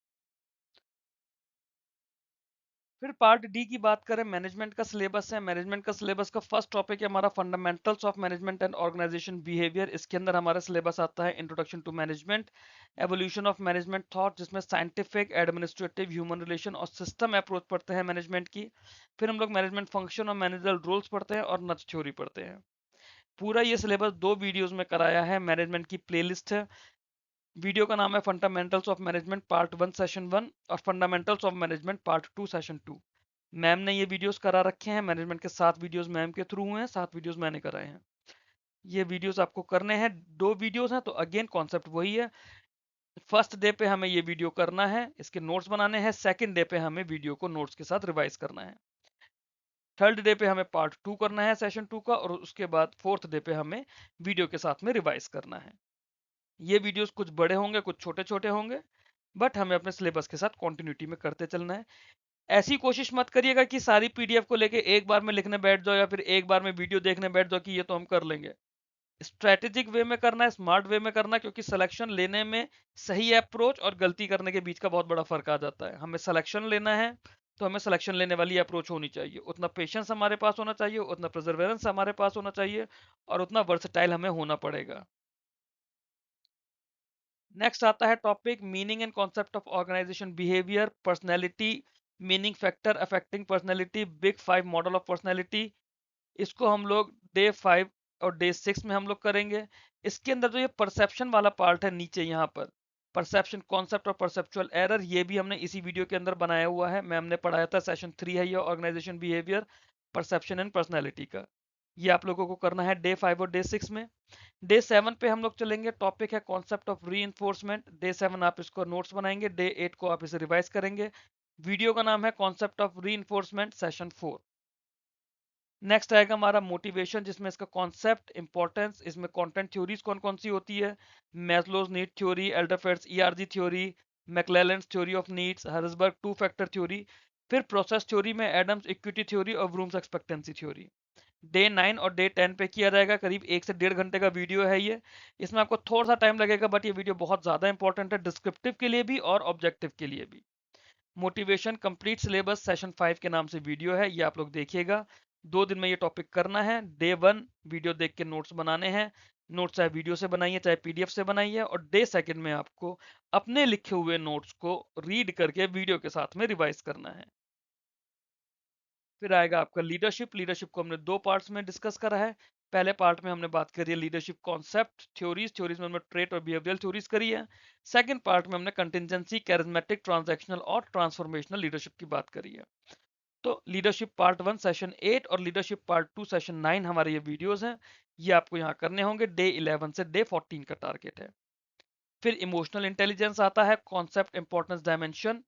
फिर पार्ट डी की बात करें, मैनेजमेंट का सिलेबस है। मैनेजमेंट का सिलेबस का फर्स्ट टॉपिक है हमारा fundamentals of management and organisation behaviour. इसके अंदर हमारा सिलेबस आता है introduction to management, evolution of management thought, जिसमें साइंटिफिक, एडमिनिस्ट्रेटिव, ह्यूमन रिलेशन और सिस्टम अप्रोच पढ़ते हैं मैनेजमेंट की। फिर हम लोग मैनेजमेंट फंक्शन और मैनेजरल रोल्स पढ़ते हैं और नच थ्योरी पढ़ते हैं। पूरा ये सिलेबस 2 वीडियोस में कराया है। मैनेजमेंट की प्लेलिस्ट है। वीडियो का नाम है fundamentals of management part 1 session 1 और fundamentals of management part 2 session 2। Ma'am ने ये वीडियोस करा रखे हैं। मैनेजमेंट के 7 वीडियोस मैम के थ्रू हुए हैं, 7 वीडियोस मैंने कराए हैं। ये वीडियोस आपको करने हैं। 2 वीडियोस हैं तो अगेन कॉन्सेप्ट वही है। फर्स्ट डे पे हमें ये वीडियो करना है, इसके नोट्स बनाने हैं। सेकंड डे पे हमें वीडियो को नोट्स के साथ रिवाइज करना है। थर्ड डे पे हमें पार्ट 2 करना है सेशन 2 का, और उसके बाद फोर्थ डे पे हमें वीडियो के साथ में रिवाइज करना है। ये वीडियोस कुछ बड़े होंगे, कुछ छोटे छोटे होंगे, बट हमें अपने सिलेबस के साथ कंटिन्यूटी में करते चलना है। ऐसी कोशिश मत करिएगा कि सारी पीडीएफ को लेके एक बार में लिखने बैठ जाओ, या फिर एक बार में वीडियो देखने बैठ जाओ कि ये तो हम कर लेंगे। स्ट्रेटेजिक वे में करना है, स्मार्ट वे में करना है, क्योंकि सिलेक्शन लेने में सही अप्रोच और गलती करने के बीच का बहुत बड़ा फर्क आ जाता है। हमें सिलेक्शन लेना है तो हमें सिलेक्शन लेने वाली अप्रोच होनी चाहिए। उतना पेशेंस हमारे पास होना चाहिए, उतना प्रिजर्वेरेंस हमारे पास होना चाहिए, और उतना वर्सटाइल हमें होना पड़ेगा। नेक्स्ट आता है topic meaning and concept of organisation behaviour, personality, meaning factor affecting personality, big 5 model of personality. इसको हम लोग डे 5 और डे 6 में हम लोग करेंगे। इसके अंदर जो ये परसेप्शन वाला पार्ट है नीचे यहाँ पर, परसेप्शन कॉन्सेप्ट और परसेप्चुअल एरर, ये भी हमने इसी वीडियो के अंदर बनाया हुआ है। मैम ने पढ़ाया था, सेशन 3 है ये, organisation behaviour, perception and personality का। ये आप लोगों को करना है डे 5 और डे 6 में। डे 7 पे हम लोग चलेंगे, टॉपिक है कॉन्सेप्ट ऑफ री। डे 7 आप इसको नोट्स बनाएंगे, डे 8 को आप इसे रिवाइज करेंगे। वीडियो का नाम है concept of recession 4। Next आएगा हमारा मोटिवेशन, जिसमें इसका कॉन्सेप्ट, इंपॉर्टेंस, इसमें कंटेंट थ्योरीज कौन कौन सी होती है, Maslow's need theory, Alderfer's ERG theory, McClelland's theory of needs, Herzberg 2 factor theory. फिर प्रोसेस थ्योरी में एडम्स इक्विटी थ्योरी और ब्रूम्स एक्सपेक्टेंसी थ्योरी डे 9 और डे 10 पे किया जाएगा। करीब 1 से 1.5 घंटे का वीडियो है ये। इसमें आपको थोड़ा सा टाइम लगेगा, बट ये वीडियो बहुत ज़्यादा इंपॉर्टेंट है डिस्क्रिप्टिव के लिए भी और ऑब्जेक्टिव के लिए भी। मोटिवेशन कंप्लीट सिलेबस सेशन 5 के नाम से वीडियो है, ये आप लोग देखिएगा। 2 दिन में ये टॉपिक करना है। डे 1 वीडियो देख के नोट्स बनाने हैं। नोट्स चाहे वीडियो से बनाइए चाहे पीडीएफ से बनाइए, और डे 2 में आपको अपने लिखे हुए नोट्स को रीड करके वीडियो के साथ में रिवाइज करना है। फिर आएगा आपका लीडरशिप। लीडरशिप को हमने 2 पार्ट्स में डिस्कस करा है। पहले पार्ट में हमने बात करी है लीडरशिप कॉन्सेप्ट थ्योरीज। थ्योरीज में हमने ट्रेट और बिहेवियरल थ्योरीज करी है। सेकंड पार्ट में हमने कंटिजेंसी, कैरिज्मेटिक, ट्रांजैक्शनल और ट्रांसफॉर्मेशनल लीडरशिप की बात करी है। तो लीडरशिप पार्ट 1 सेशन 8 और लीडरशिप पार्ट 2 सेशन 9 हमारे ये वीडियोस हैं। ये आपको यहाँ करने होंगे। डे 11 से डे 14 का टारगेट है। फिर इमोशनल इंटेलिजेंस आता है, कॉन्सेप्ट इंपॉर्टेंस डायमेंशन।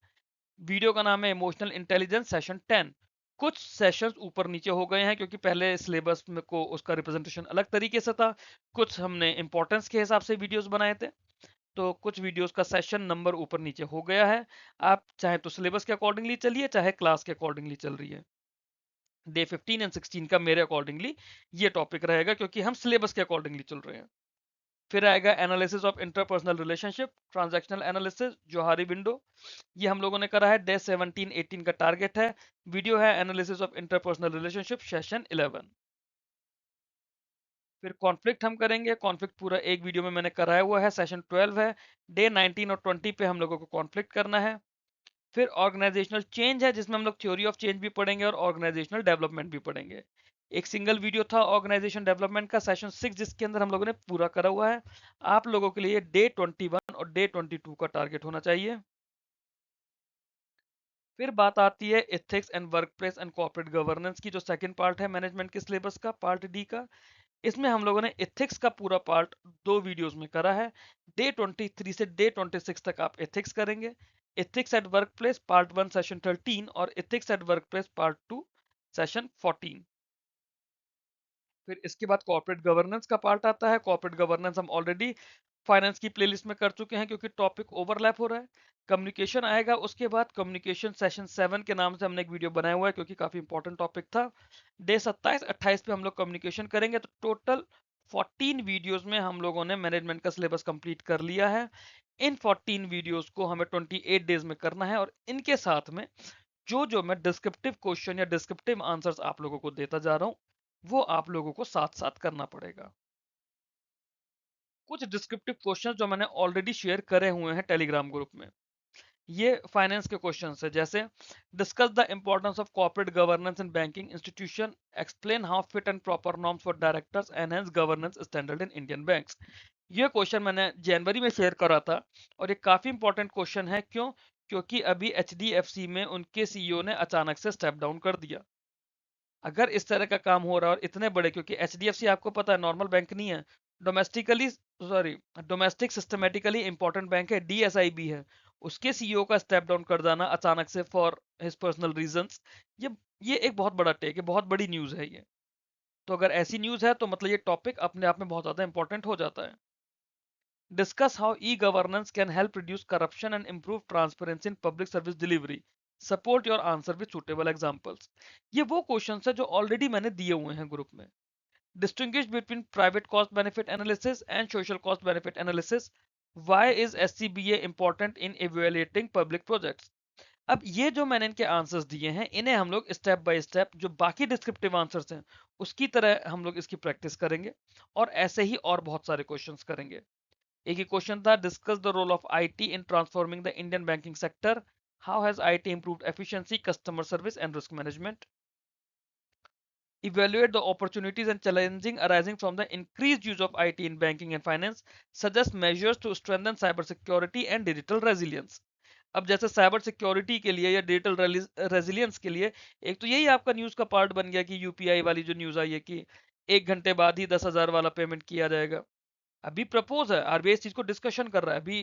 वीडियो का नाम है इमोशनल इंटेलिजेंस सेशन 10। कुछ सेशंस ऊपर नीचे हो गए हैं क्योंकि पहले सिलेबस में को उसका रिप्रेजेंटेशन अलग तरीके से था। कुछ हमने इंपॉर्टेंस के हिसाब से वीडियोस बनाए थे, तो कुछ वीडियोस का सेशन नंबर ऊपर नीचे हो गया है। आप चाहे तो सिलेबस के अकॉर्डिंगली चलिए, चाहे क्लास के अकॉर्डिंगली चल रही है। डे 15 एंड 16 का मेरे अकॉर्डिंगली ये टॉपिक रहेगा क्योंकि हम सिलेबस के अकॉर्डिंगली चल रहे हैं। फिर आएगा analysis of interpersonal relationship, transactional analysis, Johari window. ये हम लोगों ने करा है। डे 17-18 का टारगेट है। वीडियो है analysis of interpersonal relationship session 11। फिर कॉन्फ्लिक्ट हम करेंगे। कॉन्फ्लिक्ट पूरा एक वीडियो में मैंने कराया हुआ है, सेशन 12 है। डे 19 और 20 पे हम लोगों को कॉन्फ्लिक्ट करना है। फिर ऑर्गेनाइजेशनल चेंज है, जिसमें हम लोग थ्योरी ऑफ चेंज भी पढ़ेंगे और ऑर्गेनाइजेशनल डेवलपमेंट भी पढ़ेंगे। एक सिंगल वीडियो था ऑर्गेनाइजेशन डेवलपमेंट का, सेशन 6, जिसके अंदर हम लोगों ने पूरा करा हुआ है। आप लोगों के लिए डे 21 और डे 22 का टारगेट होना चाहिए। फिर बात आती है ethics and workplace and corporate governance की, जो सेकंड पार्ट है मैनेजमेंट के सिलेबस का, पार्ट डी का। इसमें हम लोगों ने एथिक्स का पूरा पार्ट 2 वीडियोस में करा है। डे 23 से डे 26 तक आप एथिक्स करेंगे। Ethics at work place part 1 session 13 और ethics at work place part 2 session 14। फिर इसके बाद कॉर्पोरेट गवर्नेंस का पार्ट आता है। कॉर्पोरेट गवर्नेंस हम ऑलरेडी फाइनेंस की प्लेलिस्ट में कर चुके हैं क्योंकि टॉपिक ओवरलैप हो रहा है। कम्युनिकेशन आएगा उसके बाद। कम्युनिकेशन सेशन 7 के नाम से हमने एक वीडियो बनाया हुआ है क्योंकि काफी इंपॉर्टेंट टॉपिक था। डे 27-28 पे हम लोग कम्युनिकेशन करेंगे। तो टोटल 14 वीडियोस में हम लोगों ने मैनेजमेंट का सिलेबस कंप्लीट कर लिया है। इन 14 वीडियोस को हमें 28 डेज में करना है, और इनके साथ में जो जो मैं डिस्क्रिप्टिव क्वेश्चन या डिस्क्रिप्टिव आंसर्स आप लोगों को देता जा रहा हूँ, वो आप लोगों को साथ साथ करना पड़ेगा। कुछ डिस्क्रिप्टिव क्वेश्चंस जो मैंने ऑलरेडी शेयर करे हुए हैं टेलीग्राम ग्रुप में, ये फाइनेंस के क्वेश्चंस है। जैसे discuss the importance of corporate governance in banking institution, explain how fit and proper norms for directors enhance governance standard in Indian banks. ये क्वेश्चन मैंने जनवरी में शेयर करा था, और ये काफी इंपॉर्टेंट क्वेश्चन है। क्यों? क्योंकि अभी एचडीएफसी में उनके सीईओ ने अचानक से स्टेप डाउन कर दिया। अगर इस तरह का काम हो रहा है और इतने बड़े, क्योंकि एचडीएफसी आपको पता है नॉर्मल बैंक नहीं है, domestically sorry domestic systematically important bank है, डीएसआईबी है। उसके सीईओ का स्टेप डाउन कर देना अचानक से फॉर हिज पर्सनल रीजंस, ये ये एक बहुत बड़ा टेक है, बहुत बड़ी न्यूज है ये। तो अगर ऐसी न्यूज है तो मतलब ये टॉपिक अपने आप में बहुत ज्यादा इंपॉर्टेंट हो जाता है। Discuss how e-governance can help reduce corruption and improve transparency in public service delivery. Support your answer with suitable examples. ये वो क्वेश्चंस है जो ऑलरेडी मैंने दिए हुए हैं ग्रुप में। Distinguish between private cost benefit analysis and social cost benefit analysis. Why is SCBA important in evaluating public projects? अब ये जो मैंने इनके आंसर्स दिए हैं, इन्हें हम लोग स्टेप बाय स्टेप जो बाकी डिस्क्रिप्टिव आंसर्स हैं उसकी तरह हम लोग इसकी प्रैक्टिस करेंगे, और ऐसे ही और बहुत सारे क्वेश्चंस करेंगे। एक ही क्वेश्चन था, discuss the role of IT in transforming the Indian banking sector, how has IT improved efficiency, customer service and risk management. Evaluate the opportunities and challenges arising from the increased use of IT in banking and finance. Suggest measures to strengthen cyber security and digital resilience. अब जैसे cyber security के लिए या digital resilience के लिए, एक तो यही आपका न्यूज का पार्ट बन गया कि यूपीआई वाली जो न्यूज आई है कि 1 घंटे बाद ही 10,000 वाला पेमेंट किया जाएगा। अभी प्रपोज है, आरबीआई इस चीज को डिस्कशन कर रहा है, अभी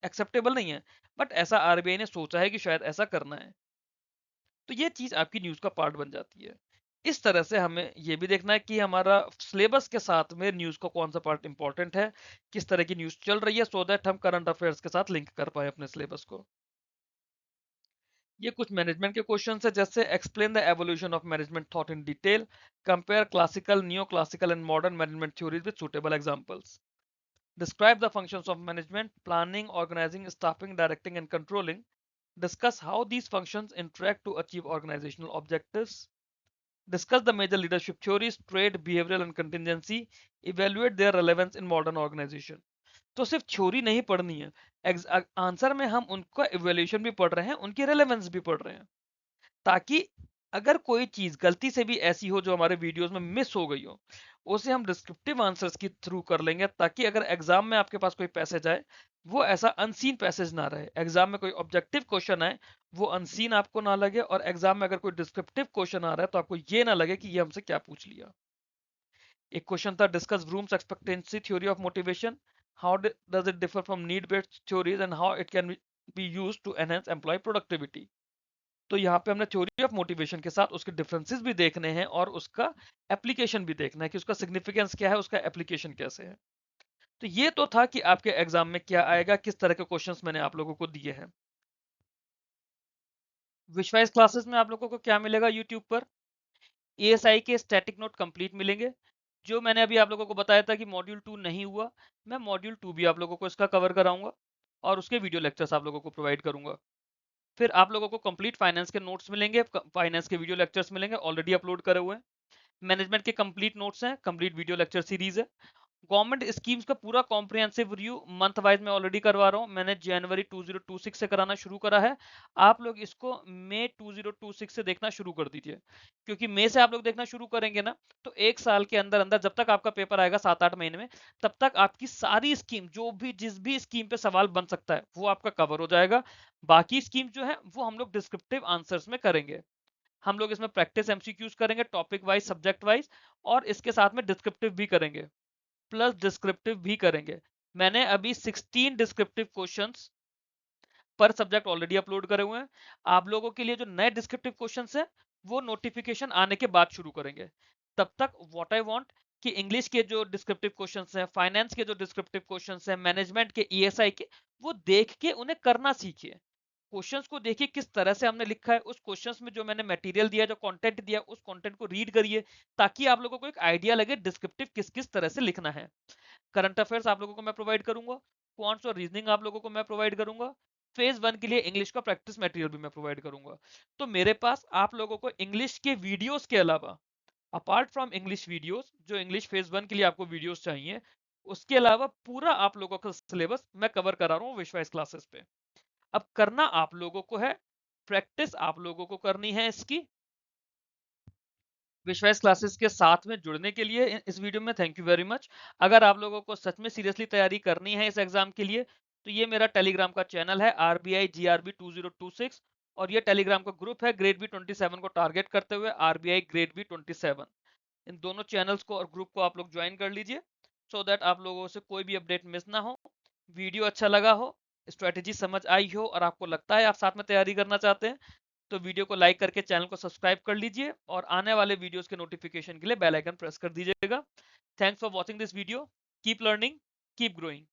एक्सेप्टेबल नहीं है, बट ऐसा आरबीआई ने सोचा है कि शायद ऐसा करना है। तो ये चीज आपकी न्यूज का पार्ट बन जाती है। इस तरह से हमें ये भी देखना है कि हमारा सिलेबस के साथ में न्यूज का कौन सा पार्ट इंपॉर्टेंट है, किस तरह की न्यूज चल रही है, सो दैट हम करंट अफेयर्स के साथ लिंक कर पाए अपने सिलेबस को। ये कुछ मैनेजमेंट के क्वेश्चन है, जैसे explain the evolution of management thought in detail, compare classical, neo classical and modern management theories with suitable examples, describe the functions of management, planning, organising, staffing, directing and controlling, discuss how these functions interact to achieve organizational objectives, discuss the major leadership theories, trait, behavioral and contingency, evaluate their relevance in modern organization। तो सिर्फ theory नहीं पढ़नी है, answer में हम उनका evaluation भी पढ़ रहे हैं, उनकी रेलेवेंस भी पढ़ रहे हैं, ताकि अगर कोई चीज गलती से भी ऐसी हो जो हमारे वीडियोस में मिस हो गई हो, उसे हम डिस्क्रिप्टिव आंसर्स के थ्रू कर लेंगे, ताकि अगर एग्जाम में आपके पास कोई पैसेज आए, वो ऐसा अनसीन पैसेज ना रहे। एग्जाम में कोई ऑब्जेक्टिव क्वेश्चन आए, वो अनसीन आपको ना लगे, और एग्जाम में अगर कोई डिस्क्रिप्टिव क्वेश्चन आ रहा है तो आपको ये ना लगे कि ये हमसे क्या पूछ लिया। एक क्वेश्चन था, discuss Vroom's expectancy theory of motivation, how does it differ from need based theories and how it can be used to enhance employee productivity. तो यहाँ पे हमने थ्योरी ऑफ मोटिवेशन के साथ उसके डिफरेंसेस भी देखने हैं और उसका एप्लीकेशन भी देखना है कि उसका सिग्निफिकेंस क्या है, उसका एप्लीकेशन कैसे है। तो ये तो था कि आपके एग्जाम में क्या आएगा, किस तरह के क्वेश्चंस मैंने आप लोगों को दिए हैं। विश्वास क्लासेस में आप लोगों को क्या मिलेगा यूट्यूब पर, एएसआई के स्टैटिक नोट कंप्लीट मिलेंगे। जो मैंने अभी आप लोगों को बताया था कि मॉड्यूल 2 नहीं हुआ, मैं मॉड्यूल 2 भी आप लोगों को इसका कवर कराऊंगा और उसके वीडियो लेक्चर्स आप लोगों को प्रोवाइड करूंगा। फिर आप लोगों को कंप्लीट फाइनेंस के नोट्स मिलेंगे, फाइनेंस के वीडियो लेक्चर्स मिलेंगे, ऑलरेडी अपलोड करे हुए हैं। मैनेजमेंट के कंप्लीट नोट्स हैं, कंप्लीट वीडियो लेक्चर सीरीज है। गवर्नमेंट स्कीम्स का पूरा कॉम्प्रिहेंसिव रिव्यू मंथ वाइज में ऑलरेडी करवा रहा हूँ, मैंने जनवरी 2026 से कराना शुरू करा है। आप लोग इसको मई 2026 से देखना शुरू कर दीजिए, क्योंकि मई से आप लोग देखना शुरू करेंगे ना, तो एक साल के अंदर अंदर जब तक आपका पेपर आएगा 7-8 महीने में, तब तक आपकी सारी स्कीम, जो भी जिस भी स्कीम पे सवाल बन सकता है, वो आपका कवर हो जाएगा। बाकी स्कीम जो है वो हम लोग डिस्क्रिप्टिव आंसर्स में करेंगे। हम लोग इसमें प्रैक्टिस एमसीक्यूज करेंगे, टॉपिक वाइज, सब्जेक्ट वाइज, और इसके साथ में डिस्क्रिप्टिव भी करेंगे, प्लस डिस्क्रिप्टिव भी करेंगे। मैंने अभी 16 डिस्क्रिप्टिव क्वेश्चंस पर सब्जेक्ट ऑलरेडी अपलोड करे हुए हैं। आप लोगों के लिए जो नए डिस्क्रिप्टिव क्वेश्चंस हैं, वो नोटिफिकेशन आने के बाद शुरू करेंगे। तब तक व्हाट आई वांट कि इंग्लिश के जो डिस्क्रिप्टिव क्वेश्चंस हैं, फाइनेंस के जो डिस्क्रिप्टिव क्वेश्चंस हैं, मैनेजमेंट के, ईएसआई के, वो देख के उन्हें करना सीखिए। क्वेश्चंस को देखिए किस तरह से हमने लिखा है, उस क्वेश्चंस में जो मैंने मटेरियल दिया, जो कंटेंट दिया, उस कंटेंट को रीड करिए, ताकि आप लोगों को एक आइडिया लगे डिस्क्रिप्टिव किस किस तरह से लिखना है। करंट अफेयर्स आप लोगों को मैं प्रोवाइड करूंगा, क्वांट्स और रीजनिंग आप लोगों को मैं प्रोवाइड करूंगा, फेज 1 के लिए इंग्लिश का प्रैक्टिस मटेरियल भी मैं प्रोवाइड करूंगा। तो मेरे पास आप लोगों को इंग्लिश के वीडियोस के अलावा, अपार्ट फ्रॉम इंग्लिश वीडियोस, जो इंग्लिश फेज 1 के लिए आपको वीडियोस चाहिए, उसके अलावा पूरा आप लोगों का सिलेबस मैं कवर करा रहा हूँ विश्वास क्लासेस पे। अब करना आप लोगों को है, प्रैक्टिस आप लोगों को करनी है इसकी। विश्वास क्लासेस के साथ में जुड़ने के लिए इस वीडियो में थैंक यू वेरी मच। अगर आप लोगों को सच में सीरियसली तैयारी करनी है इस एग्जाम के लिए, तो ये मेरा टेलीग्राम का चैनल है RBI GRB 2026, और ये टेलीग्राम का ग्रुप है ग्रेड बी 27 को टारगेट करते हुए RBI ग्रेड बी 27। इन दोनों चैनल्स को और ग्रुप को आप लोग ज्वाइन कर लीजिए, सो दैट आप लोगों से कोई भी अपडेट मिस ना हो। वीडियो अच्छा लगा हो, स्ट्रेटेजी समझ आई हो, और आपको लगता है आप साथ में तैयारी करना चाहते हैं, तो वीडियो को लाइक करके चैनल को सब्सक्राइब कर लीजिए, और आने वाले वीडियोस के नोटिफिकेशन के लिए बेल आइकन प्रेस कर दीजिएगा। Thanks for watching this video. Keep learning, keep growing.